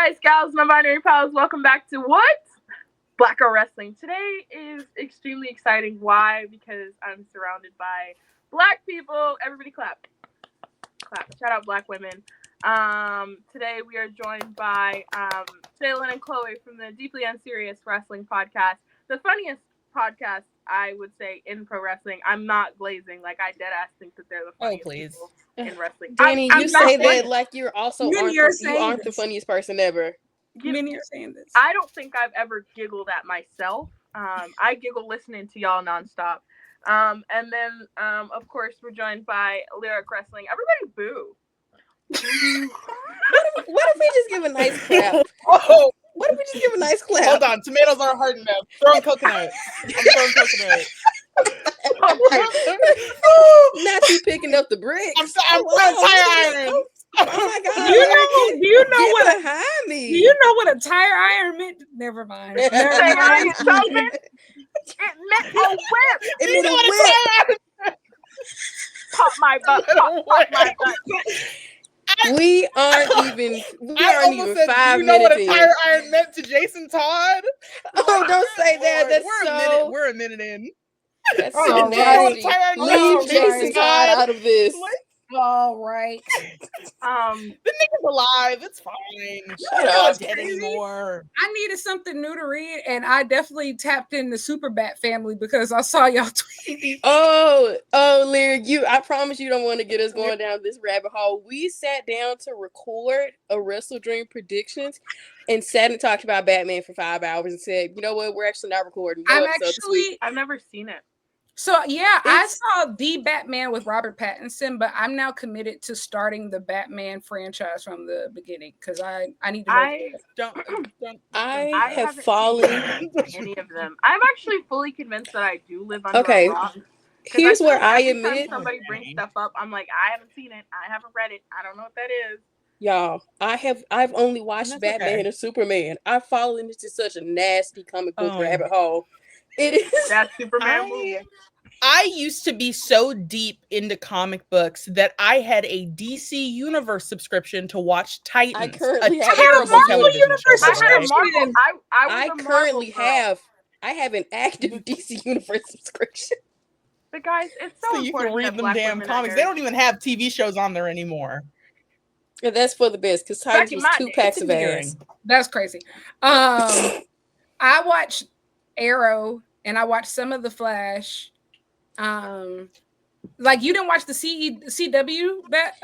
guys, gals, non-binary pals, welcome back to what? Black Girl Wrestling. Today is extremely exciting. Why? Because I'm surrounded by black people. Everybody clap. Clap. Shout out black women. Today we are joined by Jalen and Chloe from the Deeply Unserious Wrestling Podcast. The funniest podcast, I would say, in pro wrestling. I'm not glazing. Like, I deadass think that they're the funniest people in wrestling. Danny, you say that like you're also you aren't the funniest person ever. Many are saying this. I don't think I've ever giggled at myself. I giggle listening to y'all nonstop. And then, of course, we're joined by Lyric Wrestling. Everybody boo. What if we just give a nice clap? Oh, what if we just give a nice clap? Hold on, tomatoes aren't hard enough. Throwing coconut. I'm throwing coconut. Not you picking up the bricks. I'm tire iron. Oh my god! Do you know what behind me? Do you know what a tire iron meant? Never mind. It meant a whip. It meant a whip. Pop my butt. Pop my butt. We aren't even 5 minutes. You know what a tire iron meant to Jason Todd? Oh, don't say that. That's we're a minute in. That's so nasty. Leave Jason Todd out of this. All right. The nigga's alive. It's fine. Shut up. Dead anymore. I needed something new to read, and I definitely tapped in the Superbat family because I saw y'all tweeting. Oh, Lyric, I promise you don't want to get us going down this rabbit hole. We sat down to record a Wrestle Dream predictions and sat and talked about Batman for 5 hours and said, you know what, we're actually not recording. I've never seen it. So yeah, I saw the Batman with Robert Pattinson, but I'm now committed to starting the Batman franchise from the beginning because I need to. I have fallen any of them. I'm actually fully convinced that I do live under a rock. Here's where I admit somebody brings stuff up. I'm like, I haven't seen it. I haven't read it. I don't know what that is. Y'all, I've only watched Batman and Superman. I've fallen into such a nasty comic book rabbit hole. It is that Superman movie. I used to be so deep into comic books that I had a DC Universe subscription to watch Titans. I currently have terrible television show. I have an active DC Universe subscription. But guys, it's so you can read them damn comics. They don't even have TV shows on there anymore. Yeah, that's for the best because Titans was 2 packs of ass. That's crazy. I watched Arrow and I watched some of The Flash. Like you didn't watch the CW that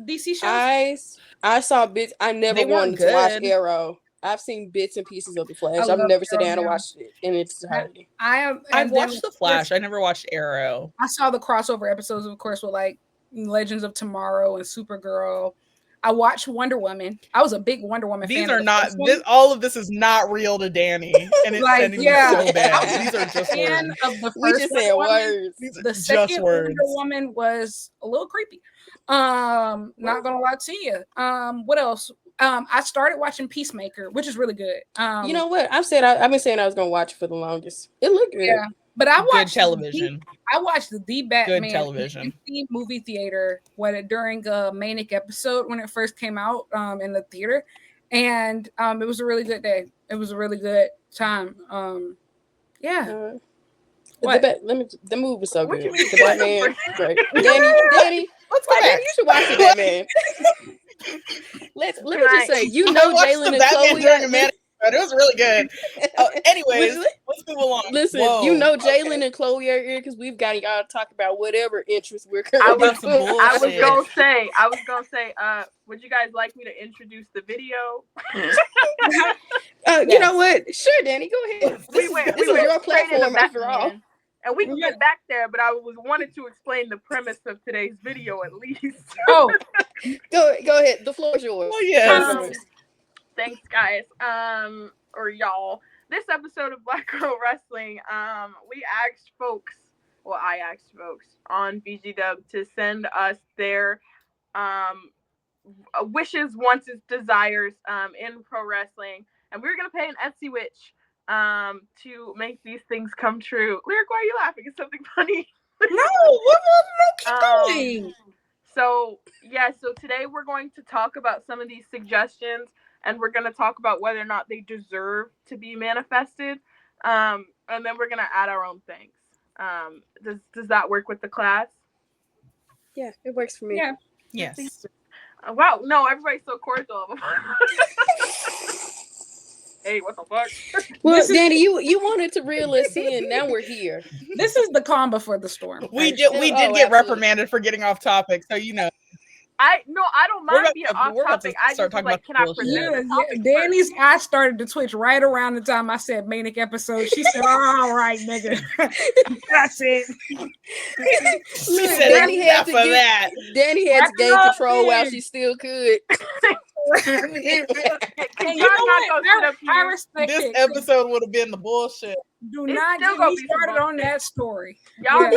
DC shows? I saw bits. I never wanted to watch Arrow. I've seen bits and pieces of The Flash. I've never sat down and watched it in its entirety. I've watched The Flash. I never watched Arrow. I saw the crossover episodes, of course, with like Legends of Tomorrow and Supergirl. I watched Wonder Woman. I was a big Wonder Woman fan. These are not. All of this is not real to Danny, and it's sending me so bad. These are just words. Of the we just said words. The second Wonder Woman was a little creepy. Not gonna lie to you. What else? I started watching Peacemaker, which is really good. You know what? I've been saying I was gonna watch it for the longest. It looked good. Yeah. But I watched good television. I watched the Batman good television movie theater during a Manic episode when it first came out in the theater, and it was a really good day. It was a really good time. Yeah. The movie was so good. The Batman, great. Danny, let's go back. You should watch the Batman. Let me just say, Jalen and Chloe. It was really good. Anyways, let's move along. Listen, Jalen and Chloe are here because we've got y'all to talk about whatever interests we're currently doing. I was gonna say, would you guys like me to introduce the video? You know what? Sure, Danny, go ahead. This is your platform after all. And we can get back there, but I wanted to explain the premise of today's video at least. Oh, go ahead. The floor is yours. Oh yeah. Thanks, guys. Or y'all. This episode of Black Girl Wrestling, I asked folks on VGW to send us their wishes, wants, desires in pro wrestling, and we were gonna pay an Etsy witch to make these things come true. Lyric, why are you laughing? Is something funny? No, what keep going? So today we're going to talk about some of these suggestions, and we're going to talk about whether or not they deserve to be manifested. And then we're going to add our own things. Does that work with the class? Yeah, it works for me. Yeah. Yes. Wow, no, everybody's so cordial. Hey, what the fuck? Well, Danny, you wanted to reel us in. Now we're here. This is the calm before the storm. We did get reprimanded for getting off topic, so I don't mind being off topic. I just was like, can I present the topic? Danny's eyes started to twitch right around the time I said manic episode. She said, all right, nigga. That's it. She said Danny had to that. Danny had to gain control while she still could. And you know what? I respect this it. episode would have been the bullshit. Do not get me started on that story. Y'all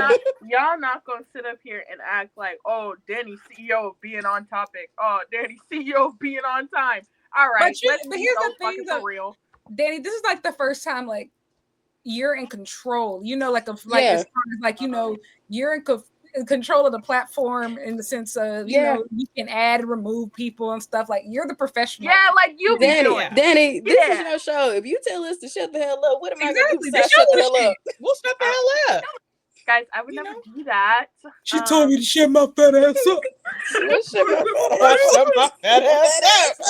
not gonna sit up here and act like, oh, Danny CEO of being on topic. Oh, Danny CEO of being on time. All right, but here's the thing, though, real. Danny, this is like the first time like you're in control. You know, as far as like you're in control of the platform in the sense of you know you can add and remove people and stuff. Like you're the professional. Yeah, like you, Danny, this is your show. If you tell us to shut the hell up, what am I going to do besides shut the hell up? We'll shut the hell up. Guys, I would never do that. She told me to shut my fat ass up. Shut my fat ass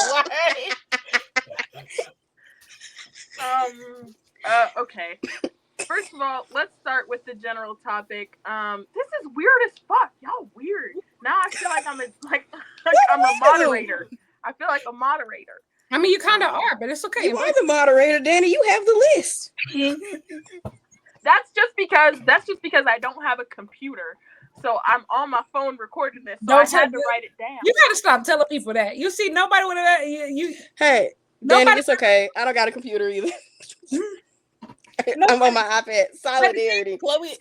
up. Okay. First of all, let's start with the general topic. This is weird as fuck. Y'all weird. Now I feel like I'm a moderator. I feel like a moderator. I mean, you kind of are, but it's okay. You are the moderator, Danny. You have the list. That's just because I don't have a computer. So I'm on my phone recording this. So I had to write it down. You gotta stop telling people that. You see, nobody would have Hey, Danny, it's okay. I don't got a computer either. I'm on my iPad. Solidarity. Chloe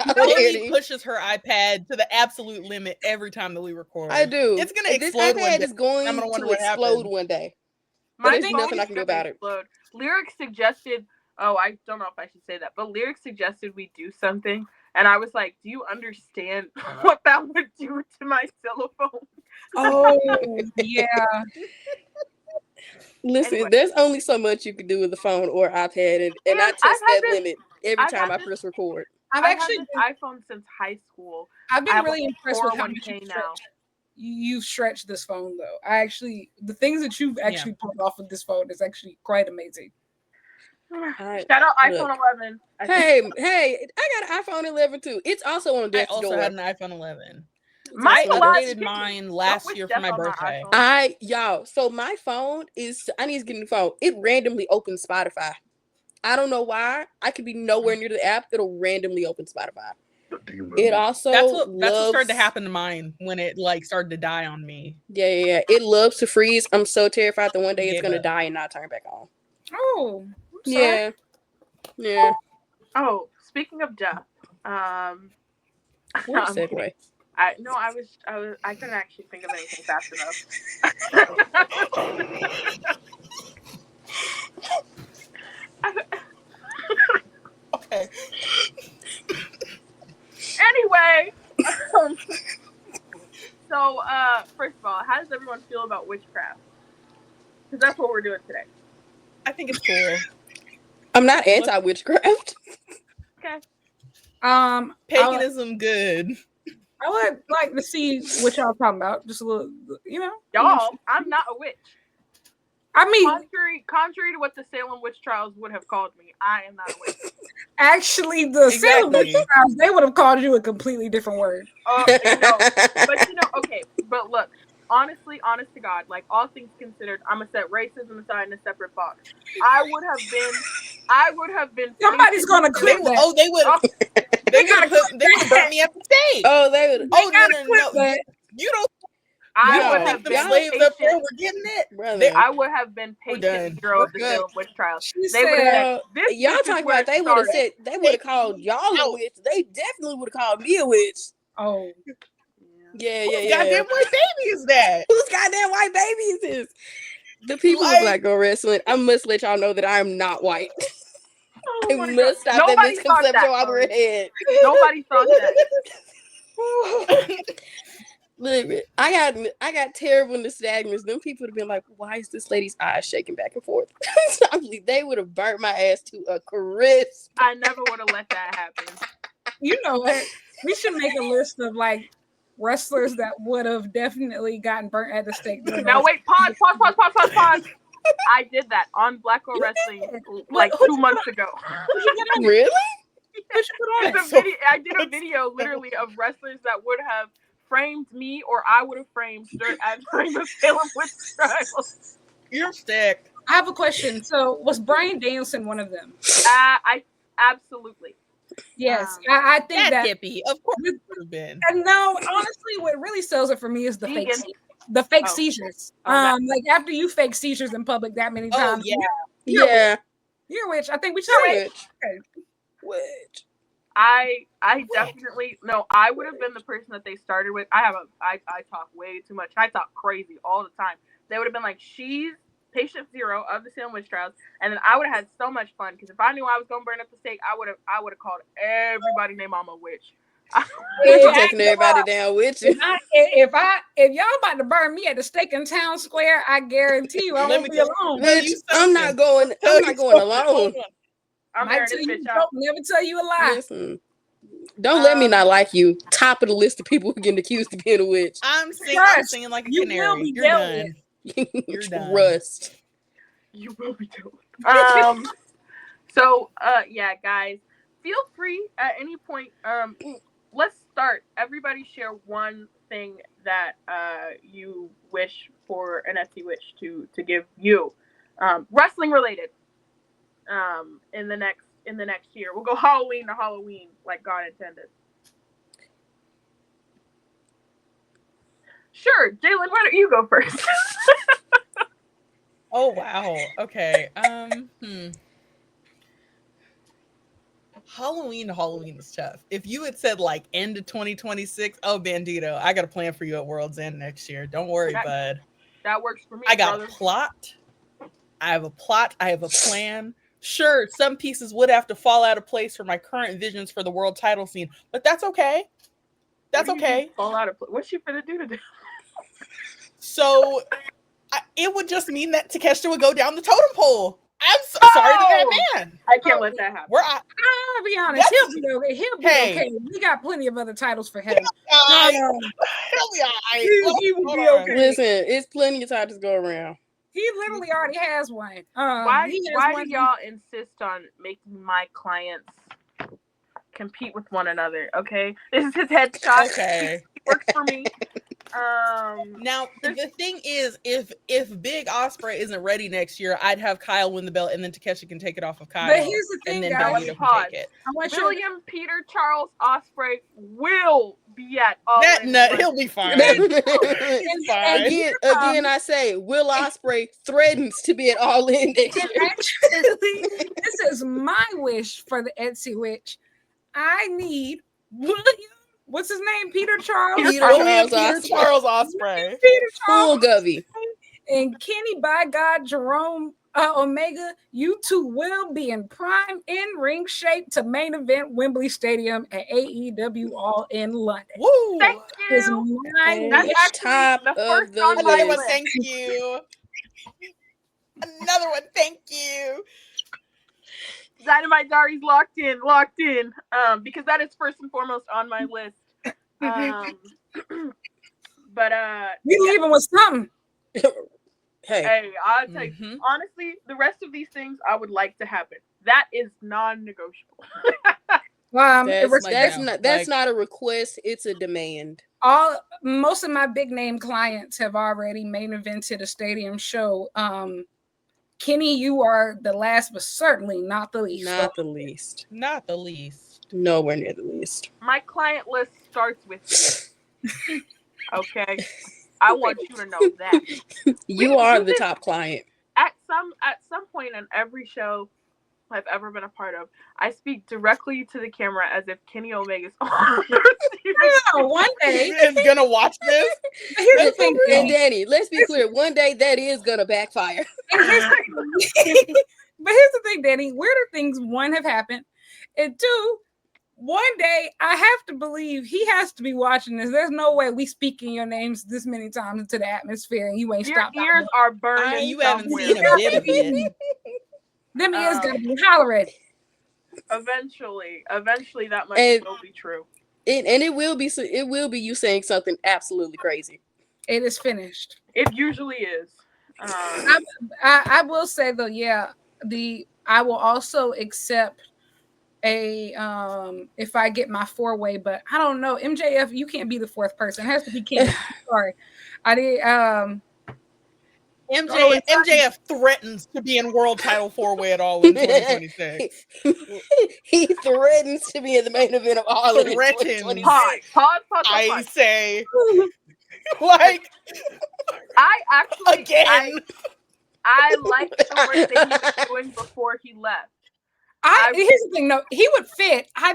pushes her iPad to the absolute limit every time that we record. I do. It's gonna explode. This iPad is going to explode one day. But there's nothing I can do about it. Lyric suggested. Oh, I don't know if I should say that, but Lyric suggested we do something, and I was like, "Do you understand what that would do to my cell phone?" Oh, yeah. Listen, anyway, there's only so much you can do with the phone or iPad, and I test that limit every time I press record. I've actually had this iPhone since high school. I've been really impressed with how much you've stretched this phone, though. The things that you've actually pulled off of this phone is actually quite amazing. Shout out iPhone 11. Hey, I got an iPhone 11 too. It's also on death's door. I also had an iPhone 11. I updated mine last year for my birthday. So my phone I need to get a new phone. It randomly opens Spotify. I don't know why. I could be nowhere near the app. It'll randomly open Spotify. It also that's what started to happen to mine when it started to die on me. Yeah. It loves to freeze. I'm so terrified that one day it's gonna die and not turn back on. Oh, yeah. Oh, speaking of death, what a segue. I couldn't actually think of anything fast enough. Okay. Anyway, so first of all, how does everyone feel about witchcraft? Because that's what we're doing today. I think it's cool. I'm not anti-witchcraft. Okay. Paganism, good. I would like to see what y'all talking about. Just a little, Y'all, I'm not a witch. I mean, contrary to what the Salem witch trials would have called me, I am not a witch. Actually, the Salem witch trials, they would have called you a completely different word. Okay, but look, honest to God, like all things considered, I'm gonna set racism aside in a separate box. I would have been. Somebody's gonna clip that. Oh, they would. They would burn me at the stake. Oh, they would. Oh, no. You don't. I would have been slaves up there. We're getting it, brother. I would have been patient hero of the Salem witch trials. They would have. Y'all talking about? They would have said. They would have called y'all a witch. They definitely would have called me a witch. Oh. Yeah. Goddamn white baby is that? Whose goddamn white baby is this? The people of Black Girl Wrestling. I must let y'all know that I am not white. I must stop that misconception while we're ahead. Nobody thought that. I got terrible nystagmus. Them people would have been like, why is this lady's eyes shaking back and forth? They would have burnt my ass to a crisp. I never would have let that happen. You know what? We should make a list of like wrestlers that would have definitely gotten burnt at the stake. Now wait, pause. I did that on Black Girl Wrestling like 2 months ago. Really? I did a video literally of wrestlers that would have framed me, or I would have framed during the Salem Witch Trials. You're sick. I have a question. So was Bryan Danielson one of them? I absolutely. Yes, I think that hippie, of course, it would have been. And no, honestly, what really sells it for me is the fake seizures. Like after you fake seizures in public that many times. Yeah. You're a witch. I think we should. Witch. I definitely no. I would have been the person that they started with. I talk way too much. I talk crazy all the time. They would have been like, she's patient 0 of the Salem Witch Trials, and then I would have had so much fun because if I knew I was gonna burn up the stake, I would have called everybody named Mama Witch. Taking everybody down with you. If y'all about to burn me at the stake in Town Square, I guarantee you I won't be alone. I'm not going alone. Never tell you a lie. Listen, don't let me not like you. Top of the list of people who get accused of being a witch. I'm singing like a canary. You're done. You're done. Rust. You will be dealt. So yeah, guys, feel free at any point. Let's start. Everybody share one thing that you wish for an Etsy witch to give you, wrestling related. In the next year, we'll go Halloween to Halloween, like God intended. Sure, Jalen, why don't you go first? Oh wow. Okay. Halloween is tough. If you had said like end of 2026, oh Bandito, I got a plan for you at World's End next year. Don't worry, bud. That works for me. I got a plot. I have a plan. Sure, some pieces would have to fall out of place for my current visions for the world title scene, but that's okay. That's okay. Fall out of place. What's she gonna do today? So it would just mean that Takeshita would go down the totem pole. I'm so sorry to that man. I can't let that happen. I'll be honest. He'll be okay. Okay. We got plenty of other titles for him. He'll be all right. He will be okay. Listen, it's plenty of titles to go around. He literally already has one. Why do y'all insist on making my clients compete with one another? Okay, this is his headshot. Okay, it works for me. Now the thing is, if Big Ospreay isn't ready next year, I'd have Kyle win the belt, and then Takeshi can take it off of Kyle. But here's the thing, and then guys. can take it. William Peter Charles Ospreay will be at all. That nut, he'll be fine. Again, I say Will Ospreay threatens to be at All In. Actually, this is my wish for the Etsy witch. I need William. What's his name? Peter Charles. Peter Charles Ospreay. Peter Charles. Full Govey. And Kenny, by God, Jerome Omega, you two will be in prime in-ring shape to main event Wembley Stadium at AEW All in London. Woo! Thank you. That's top of the list. Another one, thank you. Another one, thank you. Dynamite Dari's locked in. Because that is first and foremost on my list. But you leaving with something. Hey, I'll tell you, honestly, the rest of these things I would like to happen. That is non-negotiable. That's not a request, it's a demand. Most of my big name clients have already main evented a stadium show. Kenny, you are the last, but certainly not the least. Not the least. Nowhere near the least. My client list starts with you. Okay? I want you to know that. You are the top client. At some point in every show I've ever been a part of, I speak directly to the camera as if Kenny Omega's on. One day is gonna watch this. Here's the thing, and Danny, let's be clear. One day that is gonna backfire. But here's the thing, Danny. Where do things, one, have happened, and two, one day I have to believe he has to be watching this. There's no way we speaking your names this many times into the atmosphere and you ain't stopped. Your ears are burning. You haven't seen a bit of it. Them ears gotta be hollering. Eventually that much will be true. It will be you saying something absolutely crazy. It is finished. It usually is. I will say though, yeah, I will also accept a if I get my 4-way, but I don't know. MJF, you can't be the fourth person. It has to be King. Sorry. I did MJF threatens to be in world title 4-way at all in 2026. He threatens to be in the main event of all in 2026. Pause. I say like I actually again. I liked the work that he was doing before he left. Here's the thing, no, he would fit. I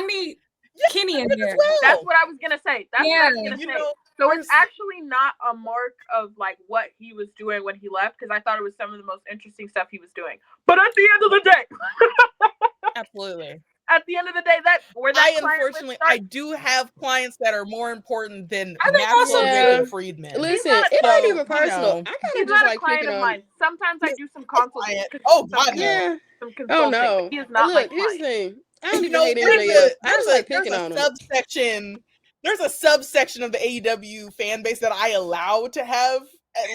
need Kenny in there. Well. That's what I was gonna say. So it's actually not a mark of like what he was doing when he left, because I thought it was some of the most interesting stuff he was doing. But at the end of the day, absolutely. At the end of the day, I do have clients that are more important than Maxwell Friedman. Listen, it ain't even personal. I kind of just like picking on mine. Sometimes I do some consulting. Oh God, yeah. Oh no. He is not Look, here's the thing. I don't even hate MJF. I just like picking on him. There's a subsection of the AEW fan base that I allow to have.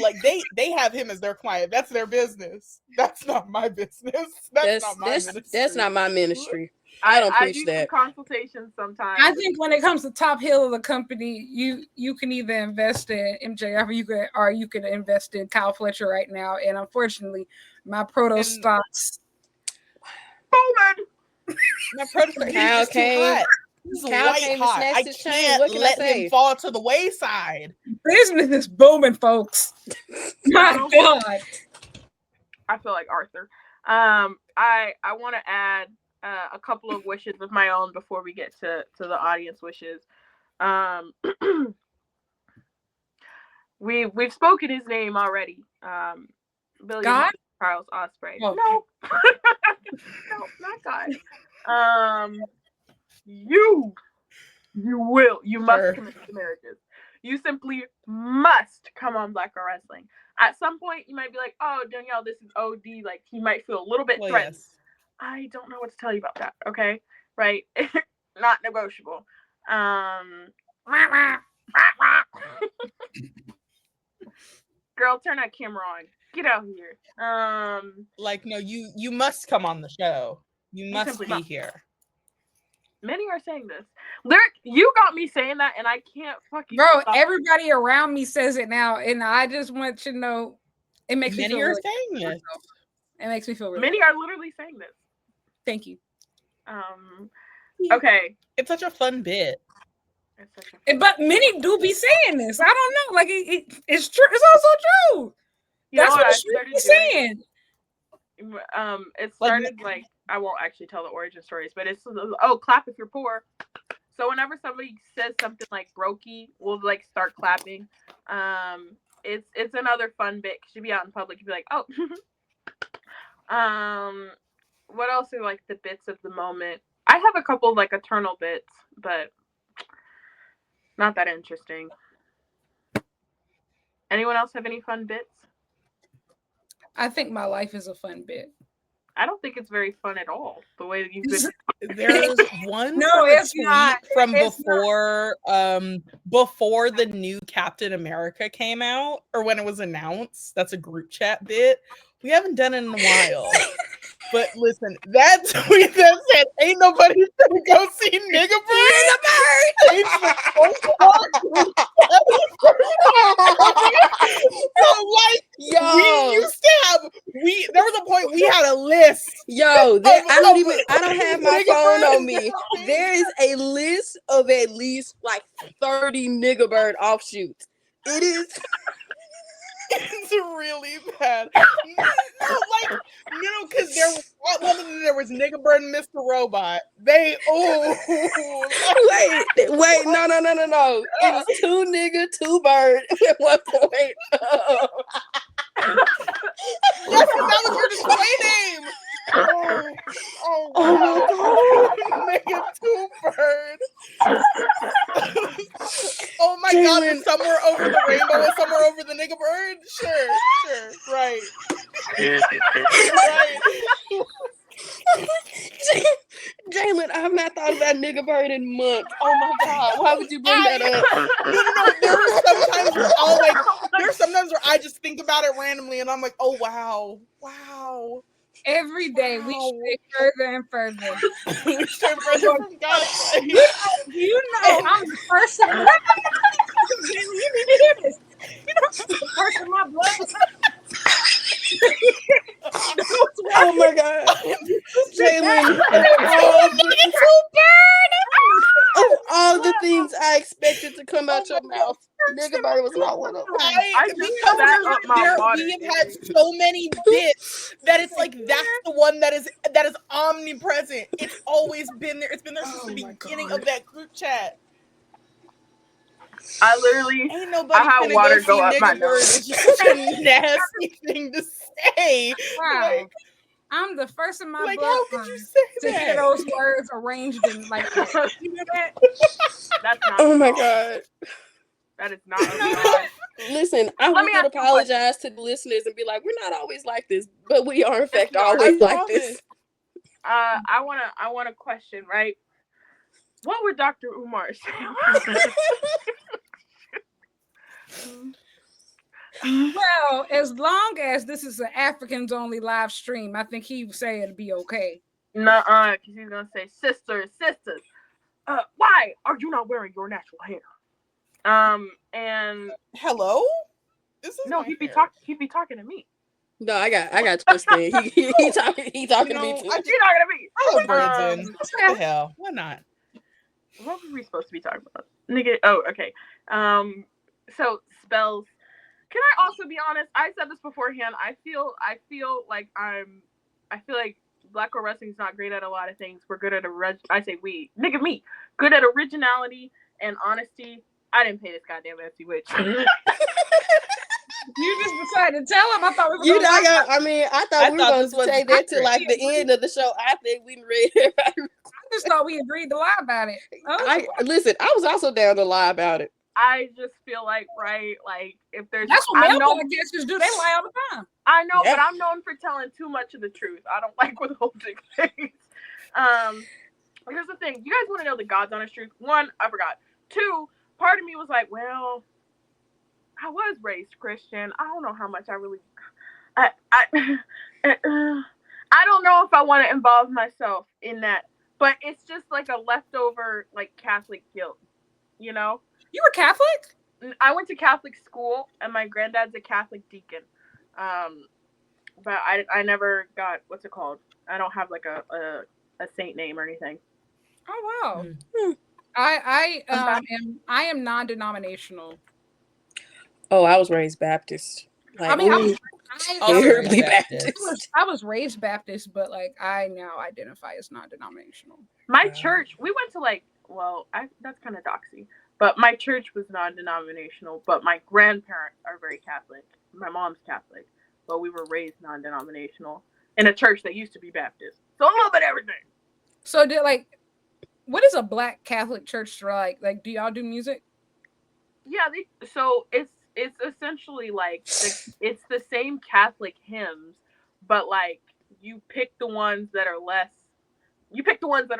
Like they have him as their client. That's their business. That's not my business. That's not my ministry. That's not my ministry. I don't preach that. Consultations sometimes. I think when it comes to top hill of the company, you can either invest in MJF or you can invest in Kyle Fletcher right now. And unfortunately, my proto stocks. Bowman. My proto Kyle came. He's white hot. I can't let him fall to the wayside. Business is booming, folks. My God. I feel like Arthur. I want to add a couple of wishes of my own before we get to the audience wishes. We've spoken his name already. Billy Charles Ospreay. Oh. No. No, not God. You must come into Americas. You simply must come on Black Girl Wrestling. At some point, you might be like, "Oh, Danielle, this is OD." Like, he might feel a little bit threatened. Yes. I don't know what to tell you about that. Okay, right? Not negotiable. Girl, turn that camera on. Get out here. No, you must come on the show. You must be here. Many are saying this. Lyric, you got me saying that, and I can't fucking. Bro, everybody around me says it now, and I just want you to know, it makes me feel. Many are saying this. It makes me feel. Really Many are literally saying this. Thank you. Okay. It's such a fun bit. But many do be saying this. I don't know. Like it's true. It's also true. That's what she's saying. It started like I won't actually tell the origin stories, but it's clap if you're poor. So whenever somebody says something like brokey, we'll like start clapping. It's another fun bit because you'd be out in public, you'd be like, oh. What else are like the bits of the moment? I have a couple like eternal bits, but not that interesting. Anyone else have any fun bits? I think my life is a fun bit. I don't think it's very fun at all. The way that you could. There's one. No, it's not. From before the new Captain America came out, or when it was announced. That's a group chat bit. We haven't done it in a while. But listen, that tweet that said, "Ain't nobody gonna go see Nigga Bird." There was a point we had a list. I don't have my phone on me. There is a list of at least like 30 Nigga Bird offshoots. It is. It's really bad. Because there was Nigga Bird and Mr. Robot. Wait, no. It was 2 nigga, 2 bird at one point. That was your display name. Nigga, 2 got the somewhere over the rainbow and somewhere over the nigga bird? Sure, right. Right. Jalen, I have not thought about nigga bird in months. Oh my god, why would you bring that up? No. There's sometimes where I just think about it randomly, and I'm like, oh wow. Every day we stray further and further. We stray further from God's place. You know, I'm the first. You need to hear this. You know, I'm the first in my blood. Oh my god, Jalen! All the things I expected to come out your mouth, nigga bird was not one of them. We have had so many bits that it's like that's the one that is omnipresent. It's always been there. It's been there since the beginning of that group chat. I literally ain't nobody I have water go up my nose. It's just such a nasty thing to say. Wow. Like, I'm the first in my like blood how could you say to that? hear those words arranged in like that. You know that? That's not Oh my god. That is not a Listen, I would apologize to the listeners and be like, we're not always like this, but we are in fact always like this. I wanna question, right? What would Dr. Umar say? Well, as long as this is an Africans only live stream, I think he would say it'd be okay. Nuh-uh, because he's gonna say, sisters, why are you not wearing your natural hair? And hello? He'd be talking to me. No, I got twisted. He talking to me too. You're talking to me. What the hell? Why not? What were we supposed to be talking about? Nigga. Oh, okay. So spells. Can I also be honest? I said this beforehand. I feel like Black Girl Wrestling is not great at a lot of things. We're good at me. Good at originality and honesty. I didn't pay this goddamn MC Witch. You just decided to tell him. I thought we were I thought we were going to say that to like the end of the show. I think we read everybody. I just thought we agreed to lie about it. Listen, I was also down to lie about it. I just feel like, right, like if there's that's what male podcasters do. They lie all the time. I know, but I'm known for telling too much of the truth. I don't like withholding things. Here's the thing. You guys want to know the God's honest truth? One, I forgot. Two, part of me was like, well, I was raised Christian. I don't know how much I really. I don't know if I want to involve myself in that, but it's just like a leftover like Catholic guilt, you know. You were Catholic? I went to Catholic school, and my granddad's a Catholic deacon. But I never got, what's it called? I don't have like a saint name or anything. Oh wow. Mm-hmm. I am non-denominational. Oh, I was raised Baptist. Like, I was raised Baptist, but like I now identify as non-denominational. My church, we went to that's kind of doxy. But my church was non-denominational, but my grandparents are very Catholic. My mom's Catholic, but we were raised non-denominational in a church that used to be Baptist. So a little bit of everything. So what is a Black Catholic church like? Like, do y'all do music? Yeah, so it's essentially like it's the same Catholic hymns, but like you pick the ones that are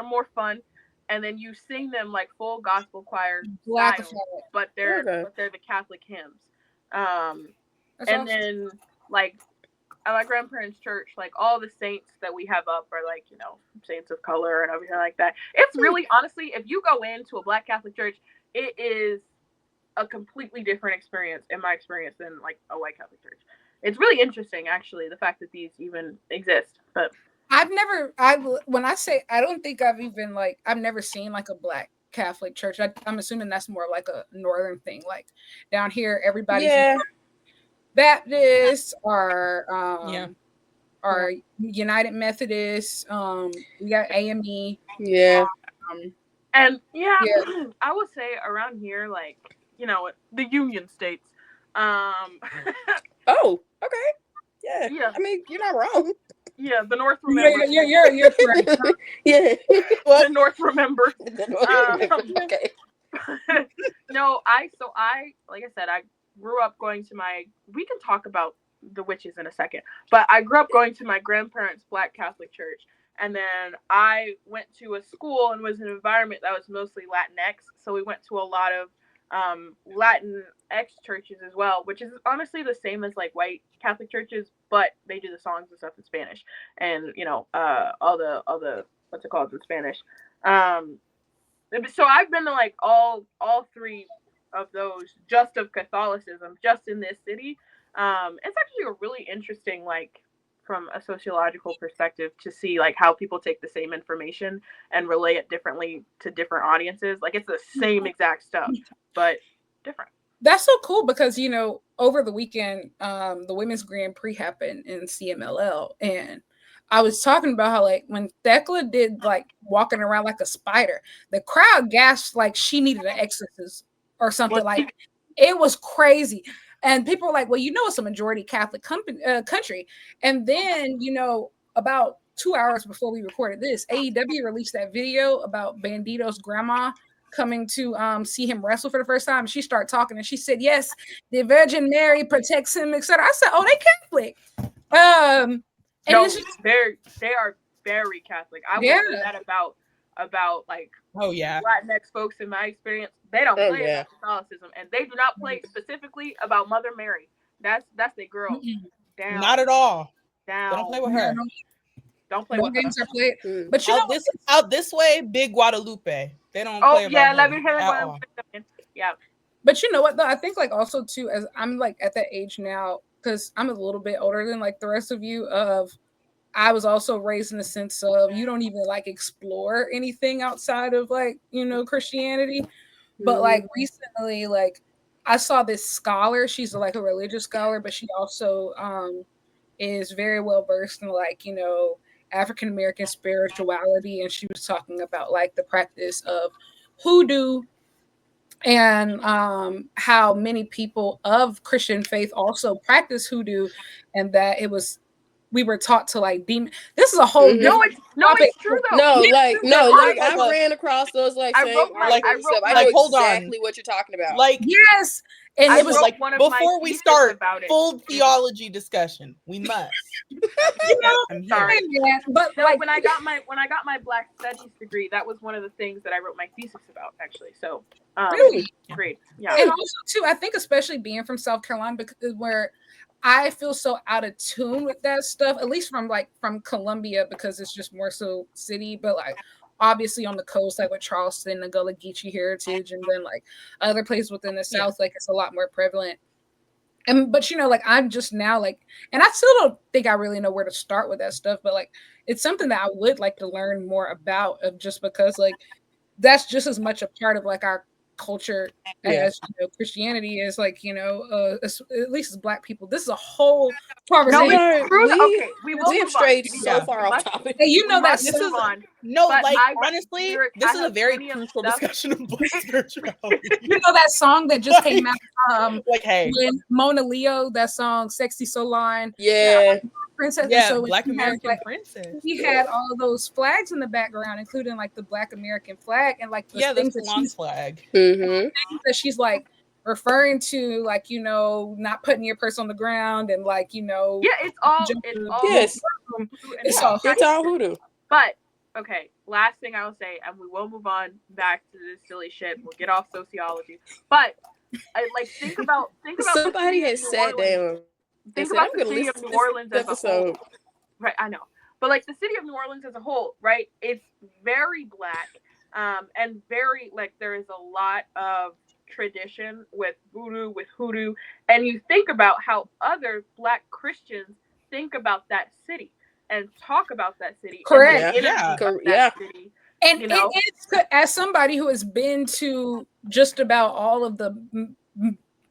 more fun. And then you sing them like full gospel choir style, but they're the Catholic hymns. Then like at my grandparents' church, like all the saints that we have up are like, you know, saints of color and everything like that. It's really, honestly, if you go into a Black Catholic church, it is a completely different experience, in my experience, than like a white Catholic church. It's really interesting, actually, the fact that these even exist. But I've never seen like a Black Catholic church. I'm assuming that's more like a northern thing. Like down here, everybody's Baptist or United Methodist. We got AME. Yeah. I would say around here, like, you know, the Union States. Oh, okay. Yeah. I mean, you're not wrong. Yeah, the North remembers. You're correct. Yeah. The North remembers. Okay. No, I like I said, I grew up going to we can talk about the witches in a second, but I grew up going to my grandparents' Black Catholic church, and then I went to a school and was in an environment that was mostly Latinx, so we went to a lot of Latinx churches as well, which is honestly the same as like white Catholic churches, but they do the songs and stuff in Spanish, and all the what's it called in Spanish. So I've been to like all three of those, just of Catholicism, just in this city. It's actually a really interesting, like, from a sociological perspective, to see like how people take the same information and relay it differently to different audiences. Like, it's the same exact stuff, but different. That's so cool because, over the weekend, the Women's Grand Prix happened in CMLL, and I was talking about how, like, when Thecla did, like, walking around like a spider, the crowd gasped like she needed an exorcist or something. Like, it was crazy. And people were like, well, it's a majority Catholic country. And then, about 2 hours before we recorded this, AEW released that video about Bandito's grandma coming to see him wrestle for the first time. She started talking and she said, yes, the Virgin Mary protects him, etc. I said, oh, they Catholic. And no, they are very Catholic. I would say that about like Latinx folks in my experience. They don't play about Catholicism, and they do not play specifically about Mother Mary. That's their girl. Down. Not at all. Down. They don't play with her. Don't play with games her. Are played. But out this way, Big Guadalupe. They don't play about let me hear it. Yeah. But you know what though? I think like also too, as I'm like at that age now, because I'm a little bit older than like the rest of you, I was also raised in the sense of you don't even like explore anything outside of like, Christianity. But like recently, like I saw this scholar, she's like a religious scholar, but she also is very well versed in like, African American spirituality. And she was talking about like the practice of hoodoo and how many people of Christian faith also practice hoodoo, and that we were taught to like demon. This is a whole it's true though. I ran across those like I know exactly what you're talking about. Like yes, and it was like before we start full theology discussion, we must. I'm sorry, but like when I got my Black Studies degree, that was one of the things that I wrote my thesis about actually. So really great, yeah. And also too, I think especially being from South Carolina, because where I feel so out of tune with that stuff, at least from Columbia, because it's just more so city, but like obviously on the coast, like with Charleston, the Gullah Geechee heritage, and then like other places within the South, like it's a lot more prevalent. But like I'm just now like, and I still don't think I really know where to start with that stuff, but like it's something that I would like to learn more about, of just because like that's just as much a part of like our culture as Christianity is, like at least as Black people. This is a whole conversation. We have strayed so far off topic. That this is honestly, this is a very crucial discussion of Black spirituality. That song that just came out, when Mona Leo, that song "Sexy So Line," Princess, so Black American Princess. He had all of those flags in the background, including like the Black American flag and like the things that she's flag. That she's like referring to, like not putting your purse on the ground, and like it's all hoodoo. But okay, last thing I will say, and we will move on back to this silly shit. We'll get off sociology, but think about somebody has sat down. Think about the city of New Orleans as a whole. Right, I know. But like the city of New Orleans as a whole, right? It's very Black, and very like there is a lot of tradition with voodoo, with hoodoo, and you think about how other Black Christians think about that city and talk about that city. Correct. City, and it's, as somebody who has been to just about all of the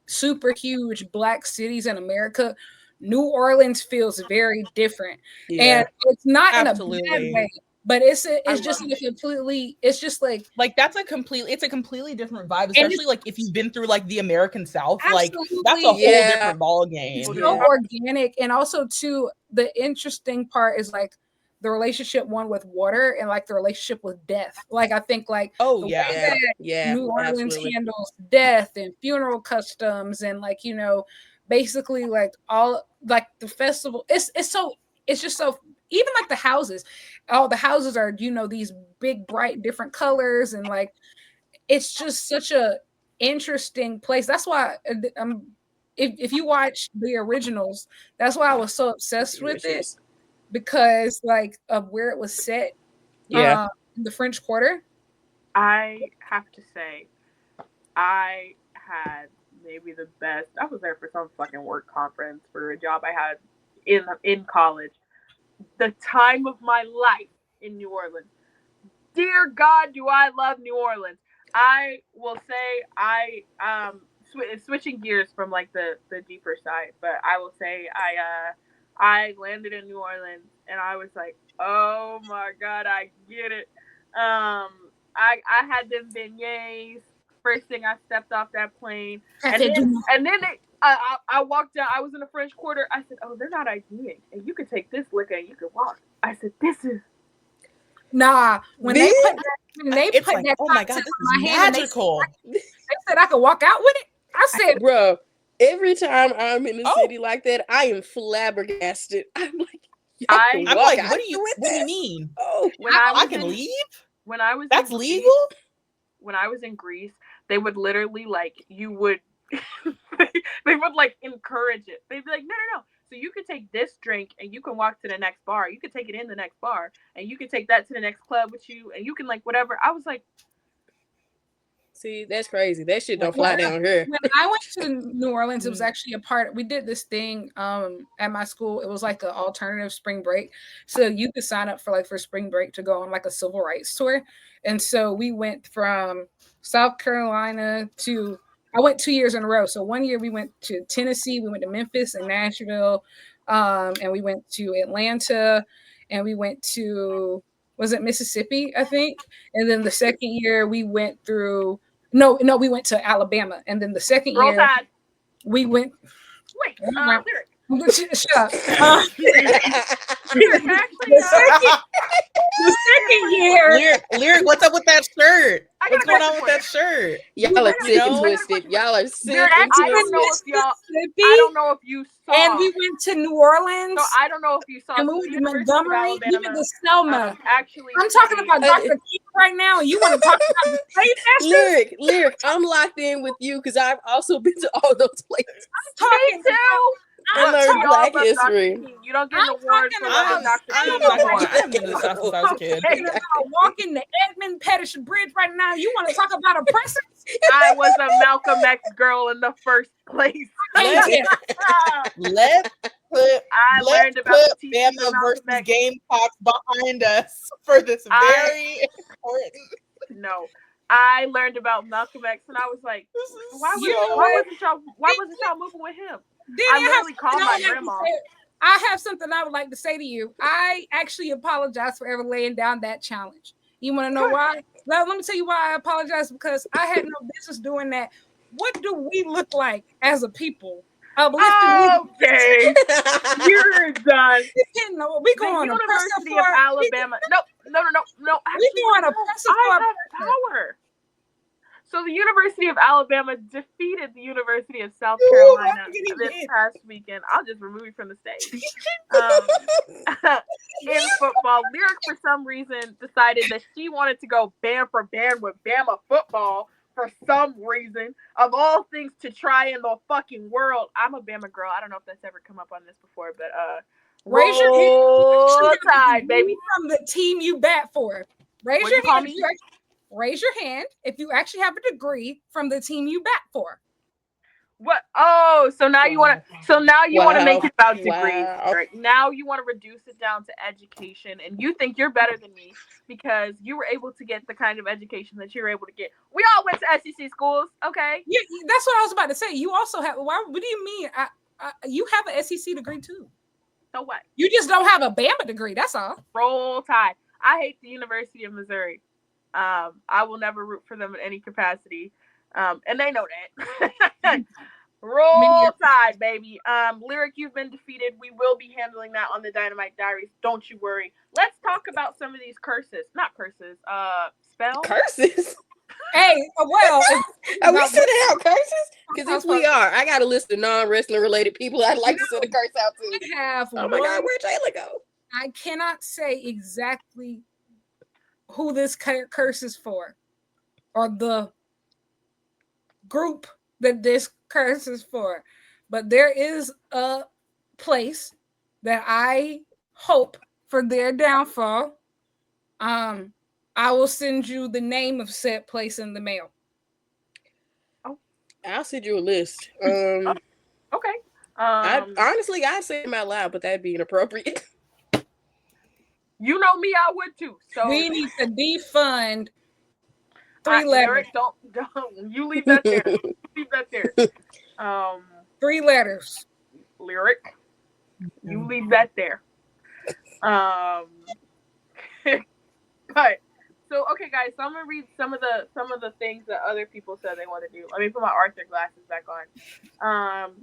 super huge Black cities in America, New Orleans feels very different, and it's not in a bad way, but it's just a completely, it's just like it's a completely different vibe, especially like if you've been through like the American South. Like that's a whole different ball game. It's so organic, and also too, the interesting part is like the relationship one with water and like the relationship with death. Like I think like oh the yeah, way that New Orleans handles death and funeral customs and like, you know, basically like all like the festival. It's just so, even like the houses, all the houses are, you know, these big bright different colors, and like it's just such a interesting place. That's why if you watch the originals, that's why I was so obsessed with it, because like of where it was set. In the French Quarter. I have to say, I had maybe the best. I was there for some fucking work conference for a job I had in college. The time of my life in New Orleans. Dear God, do I love New Orleans. I will say switching gears from like the deeper side, but I will say I landed in New Orleans and I was like, oh my God, I get it. I had them beignets first thing I stepped off that plane, and then I walked down. I was in the French Quarter. I said, oh, they're not IDing, and you could take this liquor and you could walk. I said, this is. Nah, when they put that oh my God, this is magical. They said I could walk out with it. I said, bro, every time I'm in a city like that, I am flabbergasted. I'm like, I'm like, what do you mean? Oh, I can leave? When I was that's legal? When I was in Greece, they would literally like they would like encourage it. They'd be like, no. So you could take this drink and you can walk to the next bar. You could take it in the next bar and you could take that to the next club with you and you can like whatever. I was like, see, that's crazy. That shit don't fly down here. When I went to New Orleans, it was actually we did this thing at my school. It was like an alternative spring break. So you could sign up for spring break to go on like a civil rights tour. And so we went from South Carolina to, I went 2 years in a row. So 1 year we went to Tennessee, we went to Memphis and Nashville, and we went to Atlanta, and we went to, was it Mississippi, I think? And then the second year we went through, no, we went to Alabama. And then the second year we went. Wait, shut up. The second year. Lyric, what's up with that shirt? What's going on with that shirt? Y'all are sick and twisted. Y'all are sick and twisted. I don't know if you saw. And we went to New Orleans. So I don't know if you saw. And we went to Montgomery, even to Selma. Actually, I'm talking about Dr. King right now, and you want to talk about the state Lyric, I'm locked in with you because I've also been to all those places. I'm talking too. I learned Black history. You don't get an award for loving Dr. King. I'm in the South since I was a kid. Walking the Edmund Pettus Bridge right now. You want to talk about oppressors? I was a Malcolm X girl in the first place. Let's put Bama versus Gamecocks behind us for this very important. No. I learned about Malcolm X and I was like, why wasn't y'all moving with him? I literally called my grandma. I have something I would like to say to you. I actually apologize for ever laying down that challenge. You want to know why? Let me tell you why I apologize, because I had no business doing that. What do we look like as a people? Okay, you're done. We go on University of Alabama. No. We go on a power. So the University of Alabama defeated the University of South Carolina this past weekend. I'll just remove you from the stage. In football, Lyric for some reason decided that she wanted to go band for band with Bama football for some reason. Of all things to try in the fucking world. I'm a Bama girl. I don't know if that's ever come up on this before, but raise your hand, tide, baby. From the team you bat for. Raise your hand if you actually have a degree from the team you bat for. What? Oh, so now you want to make it about degrees, right? Now you want to reduce it down to education, and you think you're better than me because you were able to get the kind of education that you're able to get. We all went to SEC schools, okay? Yeah, that's what I was about to say. You also have. What do you mean? You have an SEC degree too. So what? You just don't have a Bama degree. That's all. Roll Tide. I hate the University of Missouri. I will never root for them in any capacity. And they know that. Roll Tide, baby. Lyric, you've been defeated. We will be handling that on the Dynamite Diaries. Don't you worry. Let's talk about some of these curses. Not curses. Spells. Curses. Hey, well, are we sending out curses? Because if we are, I got a list of non-wrestling related people I'd like to send a curse out to. I have oh my God, where'd Jayla go? I cannot say exactly who this curse is for, or the group that this curse is for, but there is a place that I hope for their downfall. I will send you the name of said place in the mail. Oh, I'll send you a list. Okay. Honestly, I'd say them out loud, but that'd be inappropriate. You know me, I would too. So we need to defund 3 letters. Eric, don't. You leave that there. Leave that there. 3 letters. Lyric. You leave that there. But so okay, guys. So I'm gonna read some of the things that other people said they want to do. Let me put my Arthur glasses back on.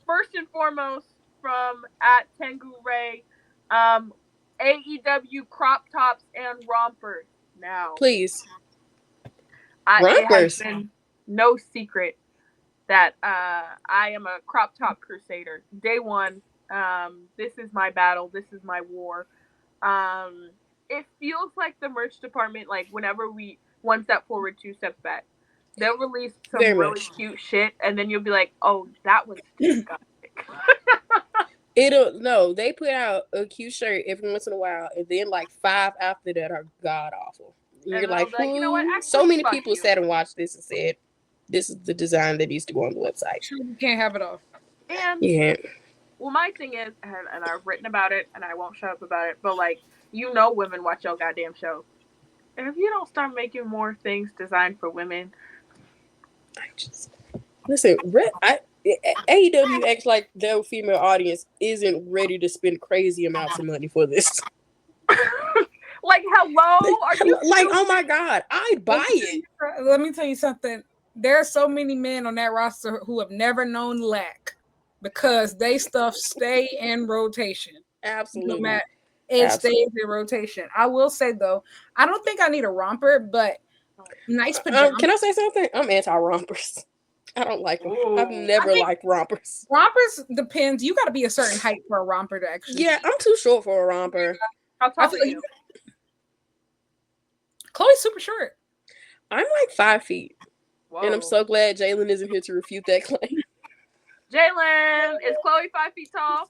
First and foremost, from @Tengu Ray, AEW crop tops and rompers. Now, please. It has been no secret that I am a crop top crusader. Day one, this is my battle. This is my war. It feels like the merch department, like whenever we 1 step forward, 2 steps back, they'll release some really cute shit, and then you'll be like, "Oh, that was disgusting." They put out a cute shirt every once in a while, and then like 5 after that are god awful. You're like, you know what? Actually, so many people sat and watched this and said, "This is the design that needs to go on the website." You can't have it all. And yeah. Well, my thing is, and I've written about it, and I won't shut up about it, but like, women watch your goddamn show. And if you don't start making more things designed for women, listen. AEW acts like their female audience isn't ready to spend crazy amounts of money for this. Like, hello? Are you like, oh my God, I'd buy it. Let me tell you something. There are so many men on that roster who have never known lack because they stuff stay in rotation. Absolutely. No matter, it stays in rotation. I will say, though, I don't think I need a romper, but nice pajamas. Can I say something? I'm anti-rompers. I don't like them. I've never liked rompers. Rompers depends. You got to be a certain height for a romper to actually. Yeah, I'm too short for a romper. How tall are you? Chloe's super short. I'm like 5 feet. Whoa. And I'm so glad Jalen isn't here to refute that claim. Jalen, is Chloe 5 feet tall?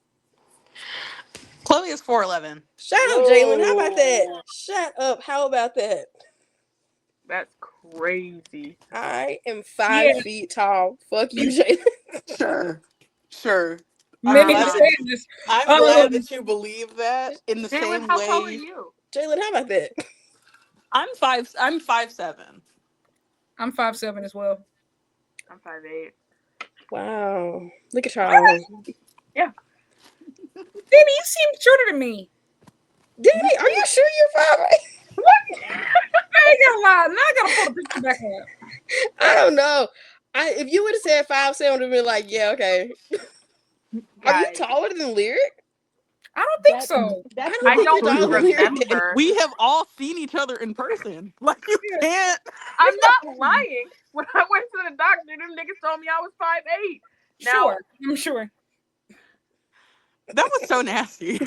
Chloe is 4'11". Shut up, Jalen. How about that? Shut up. How about that? That's crazy. I am 5 feet tall. Fuck you, Jalen. Sure. I'm glad that you believe that in the Jalen, same how way. tall are you? Jalen, how about that? I'm 5'7". I'm 5'7" as well. I'm 5'8". Wow. Look at y'all. Yeah. Danny, you seem shorter than me. Danny, are you sure you're 5'8"? What? I ain't gonna lie. Now I gotta pull the picture back up. I don't know. If you would have said 5'7", would have been like, yeah, okay. Are you taller than Lyric? I don't think so. I don't remember. We have all seen each other in person. Like, you can't. I'm not lying. When I went to the doctor, them niggas told me I was 5'8". Sure, I'm sure. That was so nasty.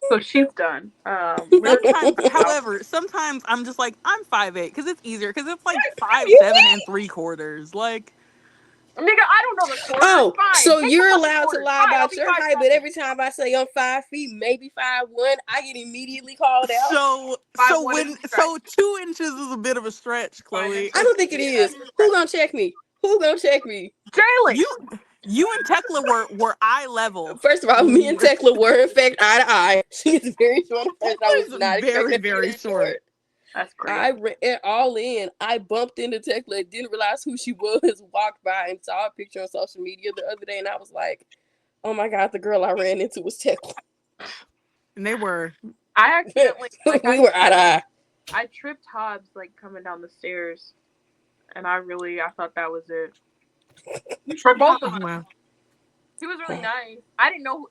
So she's done. Sometimes I'm just like, I'm 5'8" because it's easier because it's like 5'7" and 3/4. Like, nigga, I don't know the quarters. Oh, so you're allowed to lie about your height, but every time I say I'm 5 feet, maybe 5'1", I get immediately called out. So 2 inches is a bit of a stretch, Chloe. I don't think it is. Who gonna check me? Jalen. You and Tekla were eye level. First of all, me and Tekla were in fact eye to eye. She is very short. I was not very short. That's great. I ran all in. I bumped into Tekla, didn't realize who she was, walked by and saw a picture on social media the other day, and I was like, oh my God, the girl I ran into was Tekla. And they were. I accidentally. We were eye to eye. I tripped Hobbs like coming down the stairs, and I thought that was it for both of them. He was really nice. I didn't know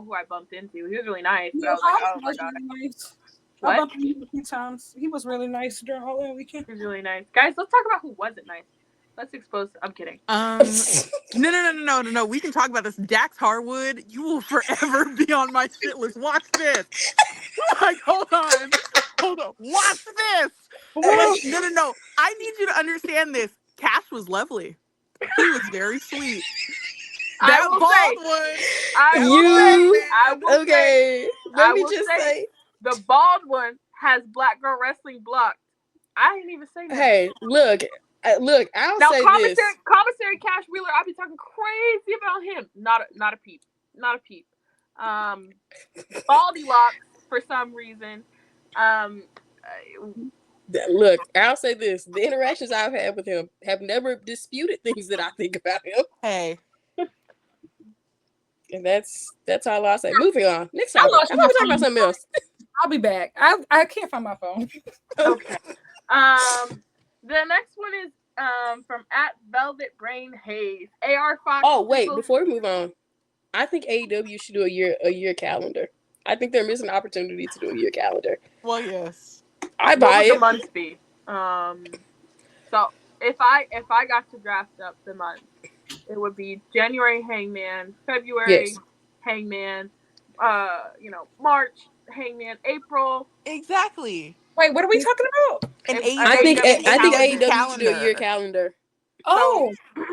who I bumped into. He was really nice, but I was like, oh my god. Really nice. What? I bumped into him a few times. He was really nice during all that weekend. He was really nice. Guys, let's talk about who wasn't nice. Let's expose. I'm kidding. No. We can talk about this. Dax Harwood, you will forever be on my shit list. Watch this. Like, hold on. Watch this. Like, no. I need you to understand this. Cash was lovely. He was very sweet. That bald one. I will say. Let me just say. The bald one has Black Girl Wrestling blocked. I didn't even say that. Hey, look, I'll say this. Commissary Cash Wheeler, I'll be talking crazy about him. Not a peep. Baldy locks for some reason. Look, I'll say this. The interactions I've had with him have never disputed things that I think about him. Hey. And that's all I'll say. Moving on. Next time. I'm going to talk about something else. I'll be back. I can't find my phone. Okay. The next one is from @VelvetBrainHaze. AR Fox. Oh wait, before we move on, I think AEW should do a year calendar. I think they're missing an opportunity to do a year calendar. Well, yes. I buy it. The months be? So if I got to draft up the month, it would be January Hangman, February Hangman, March Hangman, April. Exactly. Wait, what are we talking about? I think AEW should do a year calendar. Oh,